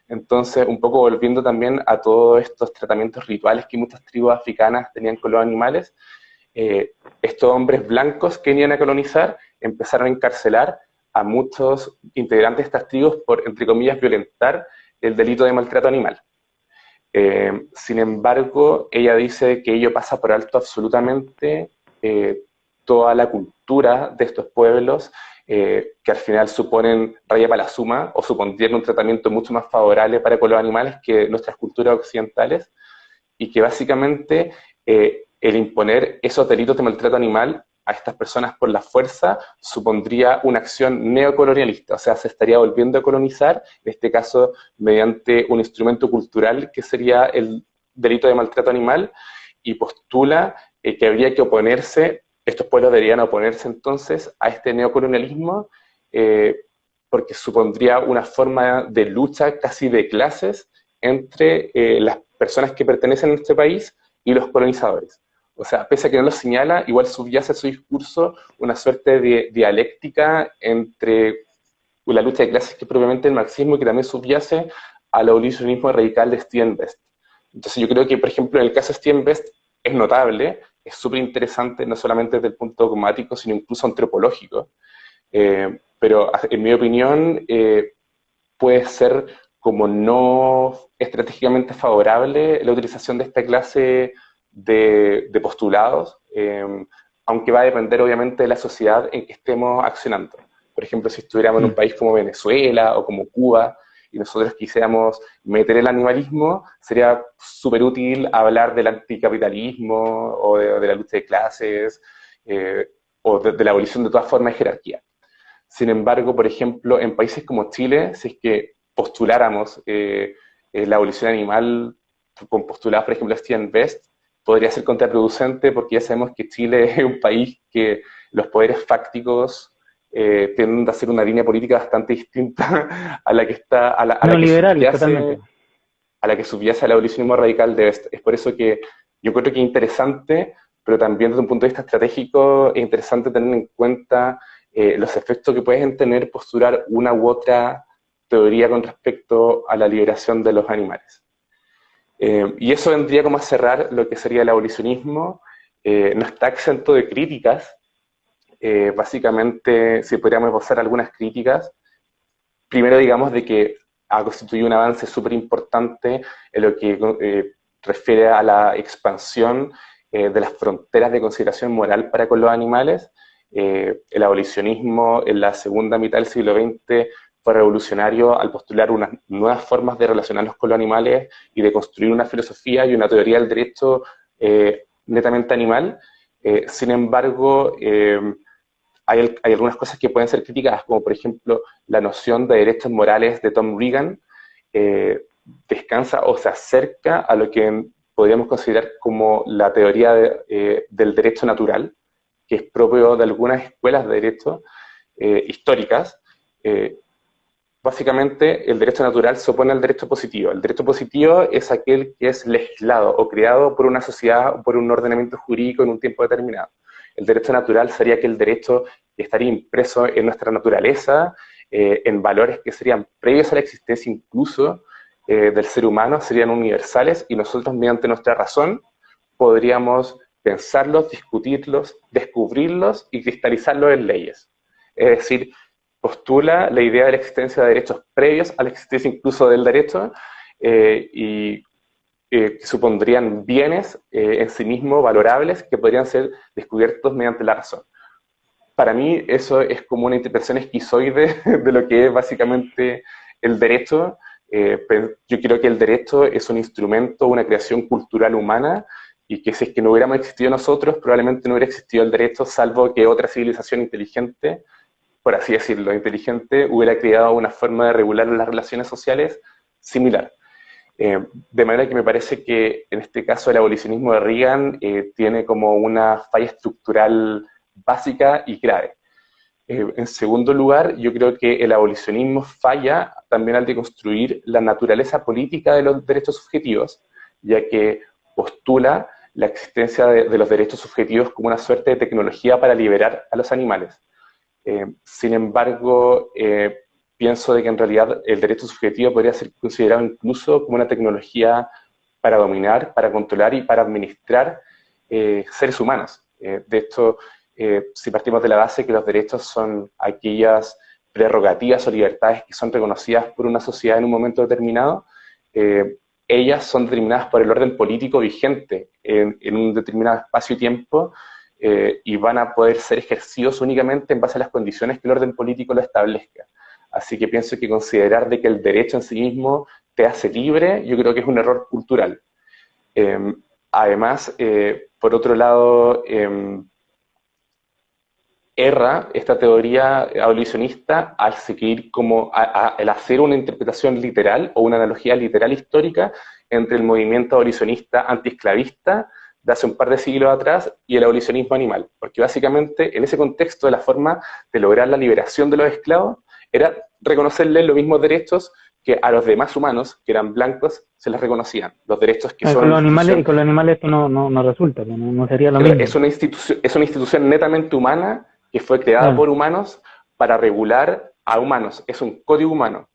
Entonces, un poco volviendo también a todos estos tratamientos rituales que muchas tribus africanas tenían con los animales, estos hombres blancos que venían a colonizar empezaron a encarcelar a muchos integrantes de estas tribus por, entre comillas, violentar el delito de maltrato animal. Sin embargo, ella dice que ello pasa por alto absolutamente toda la cultura de estos pueblos, que al final suponen raya para la suma o supondrían un tratamiento mucho más favorable para con los animales que nuestras culturas occidentales, y que básicamente el imponer esos delitos de maltrato animal a estas personas por la fuerza supondría una acción neocolonialista, o sea, se estaría volviendo a colonizar, en este caso mediante un instrumento cultural que sería el delito de maltrato animal, y postula que habría que oponerse, estos pueblos deberían oponerse entonces a este neocolonialismo, porque supondría una forma de lucha casi de clases entre las personas que pertenecen a este país y los colonizadores. O sea, pese a que no lo señala, igual subyace a su discurso una suerte de dialéctica entre la lucha de clases que es propiamente el marxismo, y que también subyace al abolicionismo radical de Stephen Best. Entonces yo creo que, por ejemplo, en el caso de Stephen Best es notable, es súper interesante, no solamente desde el punto dogmático, sino incluso antropológico, pero en mi opinión puede ser como no estratégicamente favorable la utilización de esta clase de postulados, aunque va a depender obviamente de la sociedad en que estemos accionando. Por ejemplo, si estuviéramos en un país como Venezuela o como Cuba y nosotros quisiéramos meter el animalismo, sería súper útil hablar del anticapitalismo o de la lucha de clases, o de la abolición de todas formas de jerarquía. Sin embargo, por ejemplo, en países como Chile, si es que postuláramos la abolición animal con postulados, por ejemplo, Stephen Best, podría ser contraproducente, porque ya sabemos que Chile es un país que los poderes fácticos tienden a hacer una línea política bastante distinta a la que está, a la que subyace al abolicionismo radical de Best. Es por eso que yo creo que es interesante, pero también desde un punto de vista estratégico es interesante tener en cuenta los efectos que pueden tener postular una u otra teoría con respecto a la liberación de los animales. Y eso vendría como a cerrar lo que sería el abolicionismo. No está exento de críticas. Básicamente, si podríamos esbozar algunas críticas, primero digamos de que ha constituido un avance súper importante en lo que refiere a la expansión de las fronteras de consideración moral para con los animales. El abolicionismo en la segunda mitad del siglo XX fue revolucionario al postular unas nuevas formas de relacionarnos con los animales y de construir una filosofía y una teoría del derecho netamente animal. Sin embargo, hay algunas cosas que pueden ser criticadas, como por ejemplo la noción de derechos morales de Tom Regan descansa o se acerca a lo que podríamos considerar como la teoría del derecho natural, que es propio de algunas escuelas de derecho históricas. Básicamente, el derecho natural se opone al derecho positivo. El derecho positivo es aquel que es legislado o creado por una sociedad o por un ordenamiento jurídico en un tiempo determinado. El derecho natural sería aquel derecho que estaría impreso en nuestra naturaleza, en valores que serían previos a la existencia incluso del ser humano, serían universales, y nosotros mediante nuestra razón podríamos pensarlos, discutirlos, descubrirlos y cristalizarlos en leyes. Es decir, postula la idea de la existencia de derechos previos a la existencia incluso del derecho, y que supondrían bienes en sí mismos valorables que podrían ser descubiertos mediante la razón. Para mí eso es como una interpretación esquizoide de lo que es básicamente el derecho. Yo creo que el derecho es un instrumento, una creación cultural humana, y que si es que no hubiéramos existido nosotros, probablemente no hubiera existido el derecho, salvo que otra civilización inteligente, por así decirlo, inteligente, hubiera creado una forma de regular las relaciones sociales similar. De manera que me parece que en este caso el abolicionismo de Reagan tiene como una falla estructural básica y grave. En segundo lugar, yo creo que el abolicionismo falla también al deconstruir la naturaleza política de los derechos subjetivos, ya que postula la existencia de los derechos subjetivos como una suerte de tecnología para liberar a los animales. Sin embargo, pienso de que en realidad el derecho subjetivo podría ser considerado incluso como una tecnología para dominar, para controlar y para administrar seres humanos. De hecho, si partimos de la base que los derechos son aquellas prerrogativas o libertades que son reconocidas por una sociedad en un momento determinado, ellas son determinadas por el orden político vigente en un determinado espacio y tiempo, y van a poder ser ejercidos únicamente en base a las condiciones que el orden político lo establezca. Así que pienso que considerar de que el derecho en sí mismo te hace libre, yo creo que es un error cultural. Además, por otro lado, erra esta teoría abolicionista al seguir al hacer una interpretación literal o una analogía literal histórica entre el movimiento abolicionista antiesclavista de hace un par de siglos atrás y el abolicionismo animal, porque básicamente en ese contexto la forma de lograr la liberación de los esclavos era reconocerles los mismos derechos que a los demás humanos, que eran blancos, se les reconocían. Los derechos que son... Con los animales esto no resulta, no sería lo mismo. Es una institución netamente humana que fue creada por humanos para regular a humanos. Es un código humano.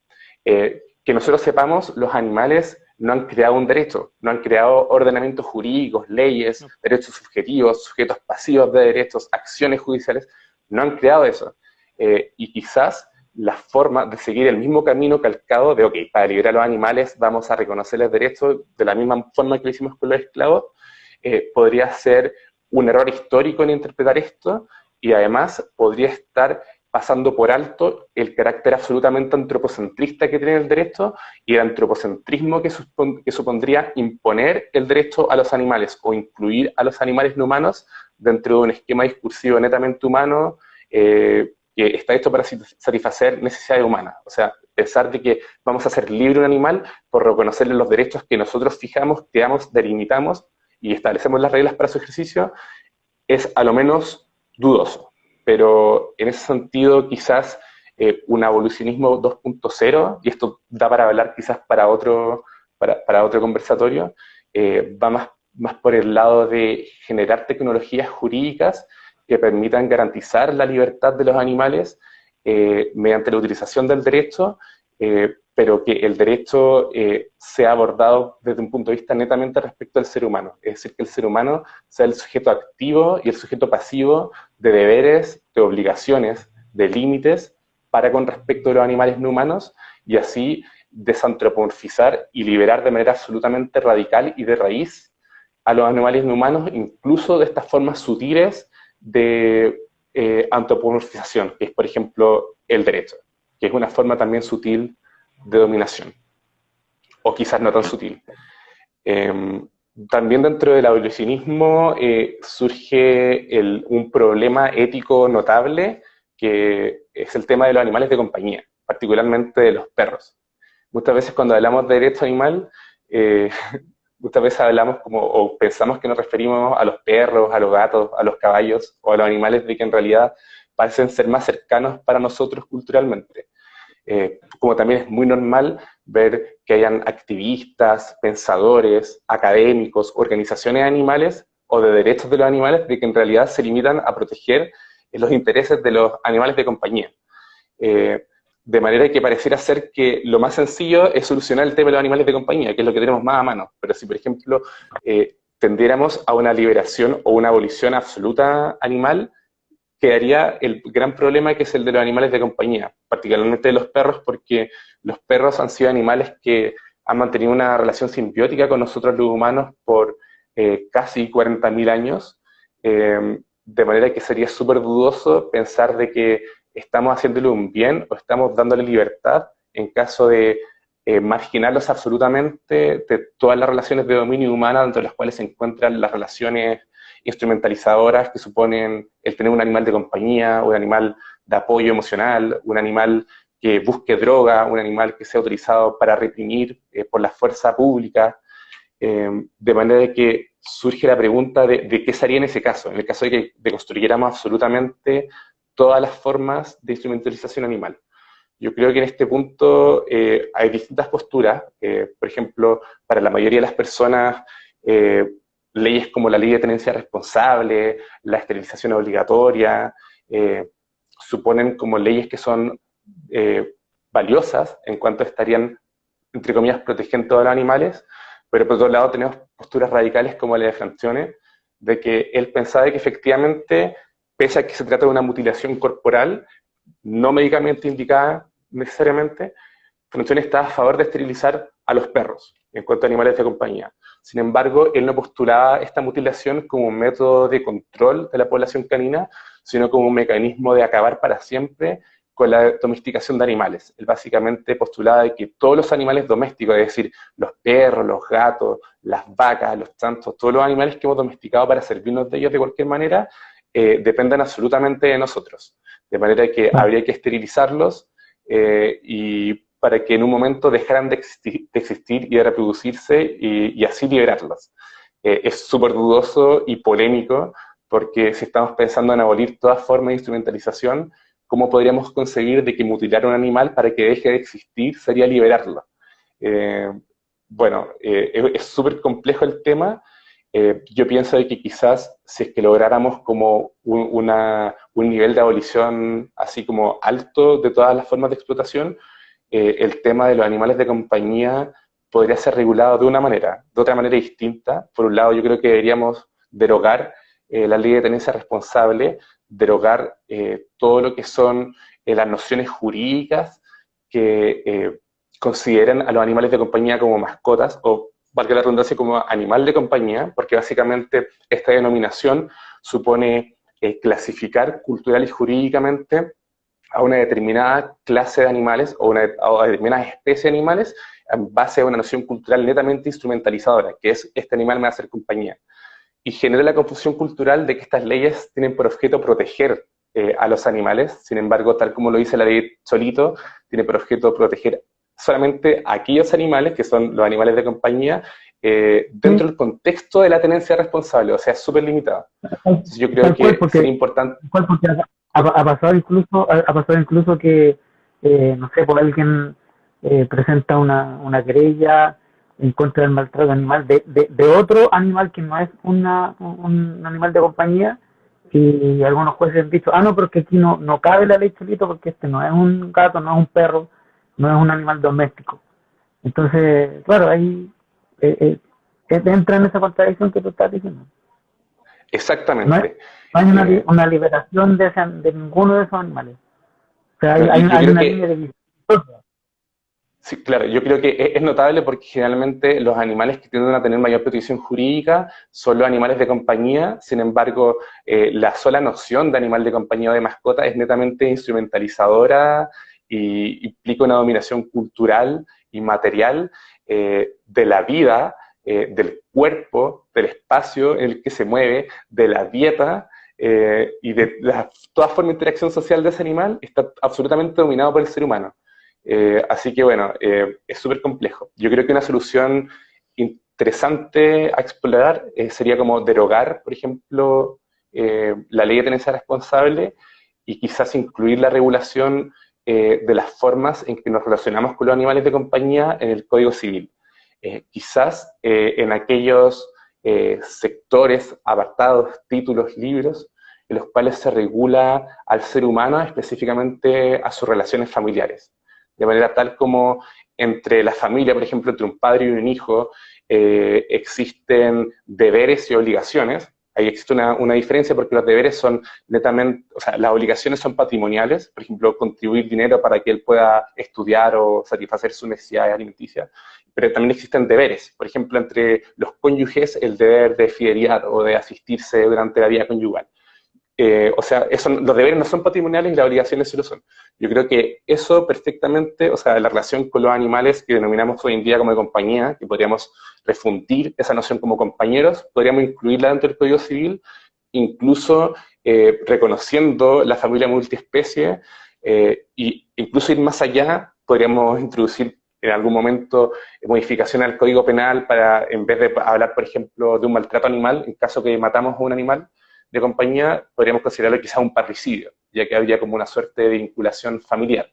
Que nosotros sepamos, los animales no han creado un derecho, no han creado ordenamientos jurídicos, leyes, derechos subjetivos, sujetos pasivos de derechos, acciones judiciales, no han creado eso. Y quizás la forma de seguir el mismo camino calcado de, ok, para liberar a los animales vamos a reconocerles derechos de la misma forma que lo hicimos con los esclavos, podría ser un error histórico en interpretar esto, y además podría estar pasando por alto el carácter absolutamente antropocentrista que tiene el derecho y el antropocentrismo que supondría imponer el derecho a los animales o incluir a los animales no humanos dentro de un esquema discursivo netamente humano que está hecho para satisfacer necesidades humanas. O sea, pensar de que vamos a hacer libre un animal por reconocerle los derechos que nosotros fijamos, creamos, delimitamos y establecemos las reglas para su ejercicio, es a lo menos dudoso. Pero en ese sentido quizás un abolicionismo 2.0, y esto da para hablar quizás para otro conversatorio, va más por el lado de generar tecnologías jurídicas que permitan garantizar la libertad de los animales mediante la utilización del derecho, pero que el derecho sea abordado desde un punto de vista netamente respecto al ser humano. Es decir, que el ser humano sea el sujeto activo y el sujeto pasivo de deberes, de obligaciones, de límites para con respecto a los animales no humanos, y así desantropomorfizar y liberar de manera absolutamente radical y de raíz a los animales no humanos, incluso de estas formas sutiles de antropomorfización, que es, por ejemplo, el derecho, que es una forma también sutil de dominación, o quizás no tan sutil. También dentro del abolicionismo surge un problema ético notable, que es el tema de los animales de compañía, particularmente de los perros. Muchas veces cuando hablamos de derecho animal, muchas veces hablamos o pensamos que nos referimos a los perros, a los gatos, a los caballos o a los animales de que en realidad parecen ser más cercanos para nosotros culturalmente. Como también es muy normal ver que hayan activistas, pensadores, académicos, organizaciones animales o de derechos de los animales de que en realidad se limitan a proteger los intereses de los animales de compañía. De manera que pareciera ser que lo más sencillo es solucionar el tema de los animales de compañía, que es lo que tenemos más a mano. Pero si, por ejemplo, tendiéramos a una liberación o una abolición absoluta animal, quedaría el gran problema que es el de los animales de compañía, particularmente de los perros, porque los perros han sido animales que han mantenido una relación simbiótica con nosotros los humanos por casi 40.000 años, de manera que sería súper dudoso pensar de que estamos haciéndole un bien o estamos dándole libertad en caso de marginarlos absolutamente de todas las relaciones de dominio humana, entre las cuales se encuentran las relaciones instrumentalizadoras que suponen el tener un animal de compañía, un animal de apoyo emocional, un animal que busque droga, un animal que sea utilizado para reprimir por la fuerza pública, de manera que surge la pregunta de qué se haría en ese caso, en el caso de que deconstruyéramos absolutamente todas las formas de instrumentalización animal. Yo creo que en este punto hay distintas posturas, por ejemplo, para la mayoría de las personas, leyes como la ley de tenencia responsable, la esterilización obligatoria, suponen como leyes que son valiosas en cuanto estarían, entre comillas, protegiendo a los animales, pero por otro lado tenemos posturas radicales como la de Francione, de que él pensaba que efectivamente, pese a que se trata de una mutilación corporal, no médicamente indicada necesariamente, Frontón está a favor de esterilizar a los perros en cuanto a animales de compañía. Sin embargo, él no postulaba esta mutilación como un método de control de la población canina, sino como un mecanismo de acabar para siempre con la domesticación de animales. Él básicamente postulaba que todos los animales domésticos, es decir, los perros, los gatos, las vacas, los chanchos, todos los animales que hemos domesticado para servirnos de ellos de cualquier manera, dependen absolutamente de nosotros. De manera que habría que esterilizarlos y para que en un momento dejaran de existir y de reproducirse y así liberarlos. Es súper dudoso y polémico, porque si estamos pensando en abolir toda forma de instrumentalización, ¿cómo podríamos conseguir de que mutilar un animal para que deje de existir sería liberarlo? Es súper complejo el tema. Yo pienso de que quizás si es que lográramos como un nivel de abolición así como alto de todas las formas de explotación, el tema de los animales de compañía podría ser regulado de otra manera distinta. Por un lado, yo creo que deberíamos derogar la ley de tenencia responsable, derogar todo lo que son las nociones jurídicas que consideren a los animales de compañía como mascotas, o valga la redundancia, como animal de compañía, porque básicamente esta denominación supone clasificar cultural y jurídicamente a una determinada clase de animales o a determinadas especies de animales en base a una noción cultural netamente instrumentalizadora, que es este animal me va a hacer compañía. Y genera la confusión cultural de que estas leyes tienen por objeto proteger a los animales. Sin embargo, tal como lo dice la ley Cholito, tiene por objeto proteger solamente a aquellos animales, que son los animales de compañía, dentro del contexto de la tenencia responsable, o sea, es súper limitado. Entonces yo creo que sería importante... Porque ha pasado incluso que, no sé, por alguien presenta una querella en contra del maltrato animal de otro animal que no es un animal de compañía, y algunos jueces han dicho, no, porque aquí no cabe la ley Cholito porque este no es un gato, no es un perro, no es un animal doméstico. Entonces, claro, ahí entra en esa contradicción que tú estás diciendo. Exactamente. No hay una liberación de ninguno de esos animales. O sea, hay una línea de visión. Sí, claro, yo creo que es notable porque generalmente los animales que tienden a tener mayor protección jurídica son los animales de compañía. Sin embargo, la sola noción de animal de compañía o de mascota es netamente instrumentalizadora y implica una dominación cultural y material de la vida, del cuerpo, del espacio en el que se mueve, de la dieta y de toda forma de interacción social de ese animal está absolutamente dominado por el ser humano. Así que bueno, es súper complejo. Yo creo que una solución interesante a explorar sería como derogar, por ejemplo, la ley de tenencia responsable y quizás incluir la regulación de las formas en que nos relacionamos con los animales de compañía en el Código Civil. Quizás en aquellos sectores, apartados, títulos, libros, en los cuales se regula al ser humano, específicamente a sus relaciones familiares. De manera tal como entre la familia, por ejemplo, entre un padre y un hijo, existen deberes y obligaciones. Ahí existe una diferencia porque los deberes son netamente, o sea, las obligaciones son patrimoniales, por ejemplo, contribuir dinero para que él pueda estudiar o satisfacer sus necesidades alimenticias, pero también existen deberes, por ejemplo, entre los cónyuges, el deber de fidelidad o de asistirse durante la vida conyugal. O sea, los deberes no son patrimoniales y las obligaciones sí lo son. Yo creo que eso perfectamente, o sea, la relación con los animales que denominamos hoy en día como de compañía, que podríamos refundir esa noción como compañeros, podríamos incluirla dentro del Código Civil, incluso reconociendo la familia multiespecie, e incluso ir más allá, podríamos introducir en algún momento modificación al Código Penal para, en vez de hablar, por ejemplo, de un maltrato animal, en caso que matamos a un animal de compañía, podríamos considerarlo quizás un parricidio, ya que habría como una suerte de vinculación familiar.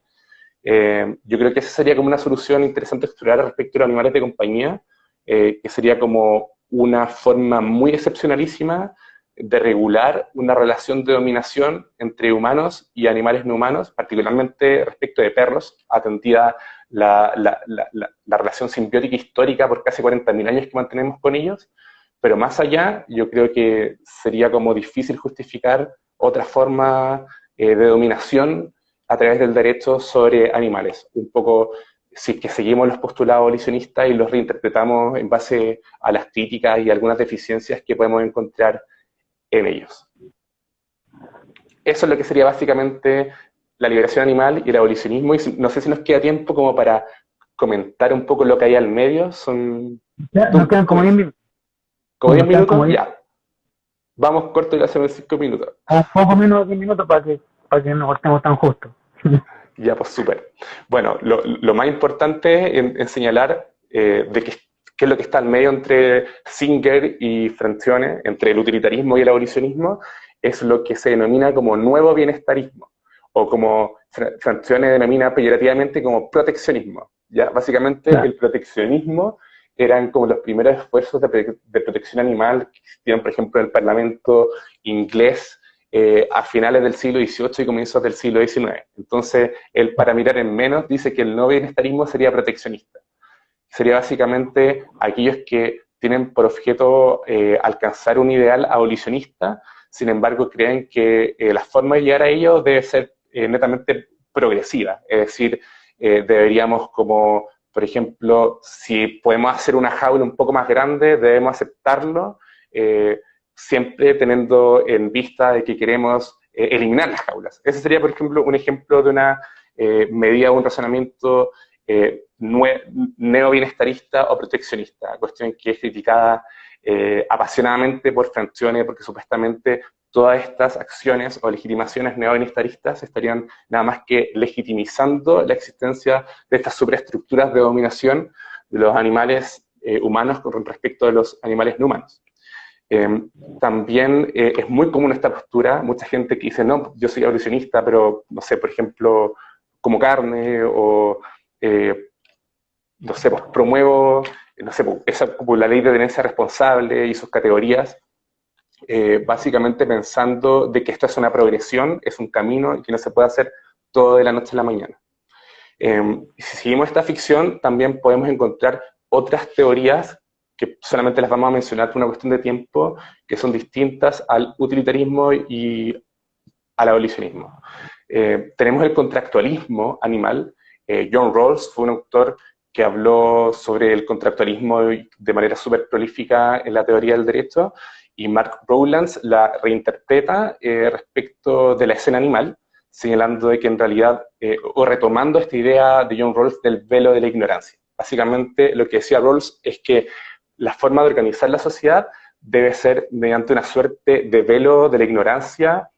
Yo creo que esa sería como una solución interesante a explorar respecto a los animales de compañía, que sería como una forma muy excepcionalísima de regular una relación de dominación entre humanos y animales no humanos, particularmente respecto de perros, atendida la relación simbiótica histórica por casi 40.000 años que mantenemos con ellos, pero más allá, yo creo que sería como difícil justificar otra forma de dominación a través del derecho sobre animales. Un poco, si es que seguimos los postulados abolicionistas y los reinterpretamos en base a las críticas y algunas deficiencias que podemos encontrar en ellos. Eso es lo que sería básicamente la liberación animal y el abolicionismo, y no sé si nos queda tiempo como para comentar un poco lo que hay al medio. Nos quedan como 10 minutos. ¿Como 10 minutos? Ya. Vamos corto y lo hacemos en 5 minutos. Poco menos de 10 minutos para que no estemos tan justos. Ya, pues súper. Bueno, lo más importante en señalar de qué es lo que está al medio entre Singer y Francione, entre el utilitarismo y el abolicionismo, es lo que se denomina como nuevo bienestarismo, o como Francione denomina peyorativamente como proteccionismo. ¿Ya? Básicamente, el proteccionismo eran como los primeros esfuerzos de protección animal que existían, por ejemplo, en el Parlamento inglés a finales del siglo XVIII y comienzos del siglo XIX. Entonces, él, para mirar en menos, dice que el no bienestarismo sería proteccionista. Sería básicamente aquellos que tienen por objeto alcanzar un ideal abolicionista, sin embargo creen que la forma de llegar a ello debe ser netamente progresiva, es decir, deberíamos como, por ejemplo, si podemos hacer una jaula un poco más grande, debemos aceptarlo, siempre teniendo en vista de que queremos eliminar las jaulas. Ese sería, por ejemplo, un ejemplo de una medida o un razonamiento neobienestarista o proteccionista, cuestión que es criticada apasionadamente por Francione, porque supuestamente todas estas acciones o legitimaciones neobienestaristas estarían nada más que legitimizando la existencia de estas superestructuras de dominación de los animales humanos con respecto a los animales no humanos. También es muy común esta postura, mucha gente que dice, no, yo soy abolicionista, pero, no sé, por ejemplo, como carne, o, no sé, pues promuevo, no sé, como la ley de tenencia responsable y sus categorías, básicamente pensando de que esto es una progresión, es un camino, y que no se puede hacer todo de la noche a la mañana. Y si seguimos esta ficción, también podemos encontrar otras teorías que solamente las vamos a mencionar por una cuestión de tiempo, que son distintas al utilitarismo y al abolicionismo. Tenemos el contractualismo animal. John Rawls fue un autor que habló sobre el contractualismo de manera súper prolífica en la teoría del derecho, y Mark Rowlands la reinterpreta respecto de la escena animal, señalando de que en realidad, o retomando esta idea de John Rawls del velo de la ignorancia. Básicamente lo que decía Rawls es que la forma de organizar la sociedad debe ser mediante una suerte de velo de la ignorancia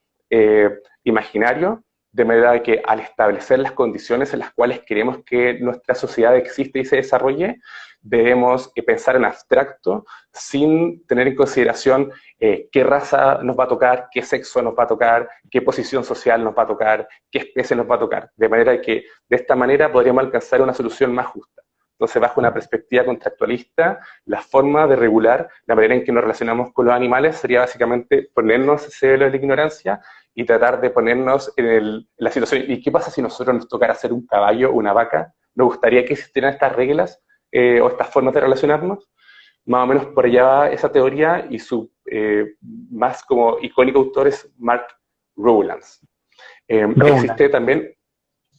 imaginario, de manera que al establecer las condiciones en las cuales queremos que nuestra sociedad existe y se desarrolle, debemos pensar en abstracto, sin tener en consideración qué raza nos va a tocar, qué sexo nos va a tocar, qué posición social nos va a tocar, qué especie nos va a tocar, de manera que de esta manera podríamos alcanzar una solución más justa. Entonces, bajo una perspectiva contractualista, la forma de regular la manera en que nos relacionamos con los animales sería básicamente ponernos ese velo de la ignorancia y tratar de ponernos en la situación. ¿Y qué pasa si nosotros nos tocara ser un caballo o una vaca? ¿Nos gustaría que existieran estas reglas o estas formas de relacionarnos? Más o menos por allá va esa teoría, y su más como icónico autor es Mark Rowlands. Existe también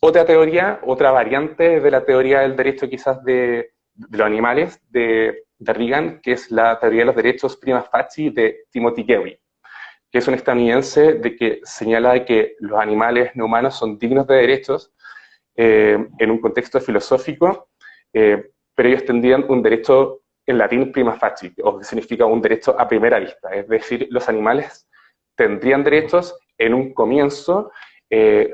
otra teoría, otra variante de la teoría del derecho quizás de los animales de Reagan, que es la teoría de los derechos prima facie de Timothy Geary, que es un estadounidense de que señala que los animales no humanos son dignos de derechos en un contexto filosófico, pero ellos tendrían un derecho en latín prima facie, o que significa un derecho a primera vista, es decir, los animales tendrían derechos en un comienzo.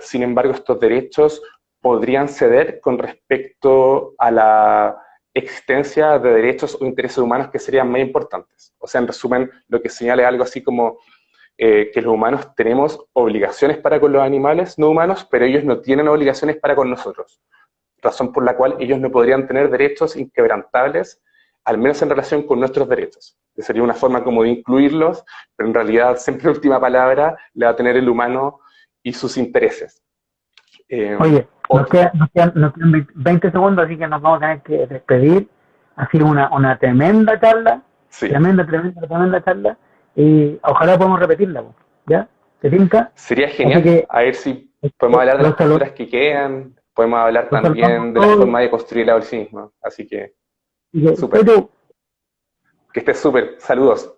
Sin embargo, estos derechos podrían ceder con respecto a la existencia de derechos o intereses humanos que serían más importantes. O sea, en resumen, lo que señala es algo así como que los humanos tenemos obligaciones para con los animales no humanos, pero ellos no tienen obligaciones para con nosotros. Razón por la cual ellos no podrían tener derechos inquebrantables, al menos en relación con nuestros derechos. Que sería una forma como de incluirlos, pero en realidad siempre la última palabra la va a tener el humano y sus intereses. Oye, nos quedan 20 segundos, así que nos vamos a tener que despedir. Ha sido una tremenda charla. Sí. Tremenda charla. Y ojalá podamos repetirla, po, ¿ya? ¿Te tinca? Sería Así genial. que A ver si podemos hablar de las posturas que quedan, podemos hablar los saludamos también de la todos forma de construir el sí mismo. Así que, y que, chau, súper. chau. Que estés súper. Saludos.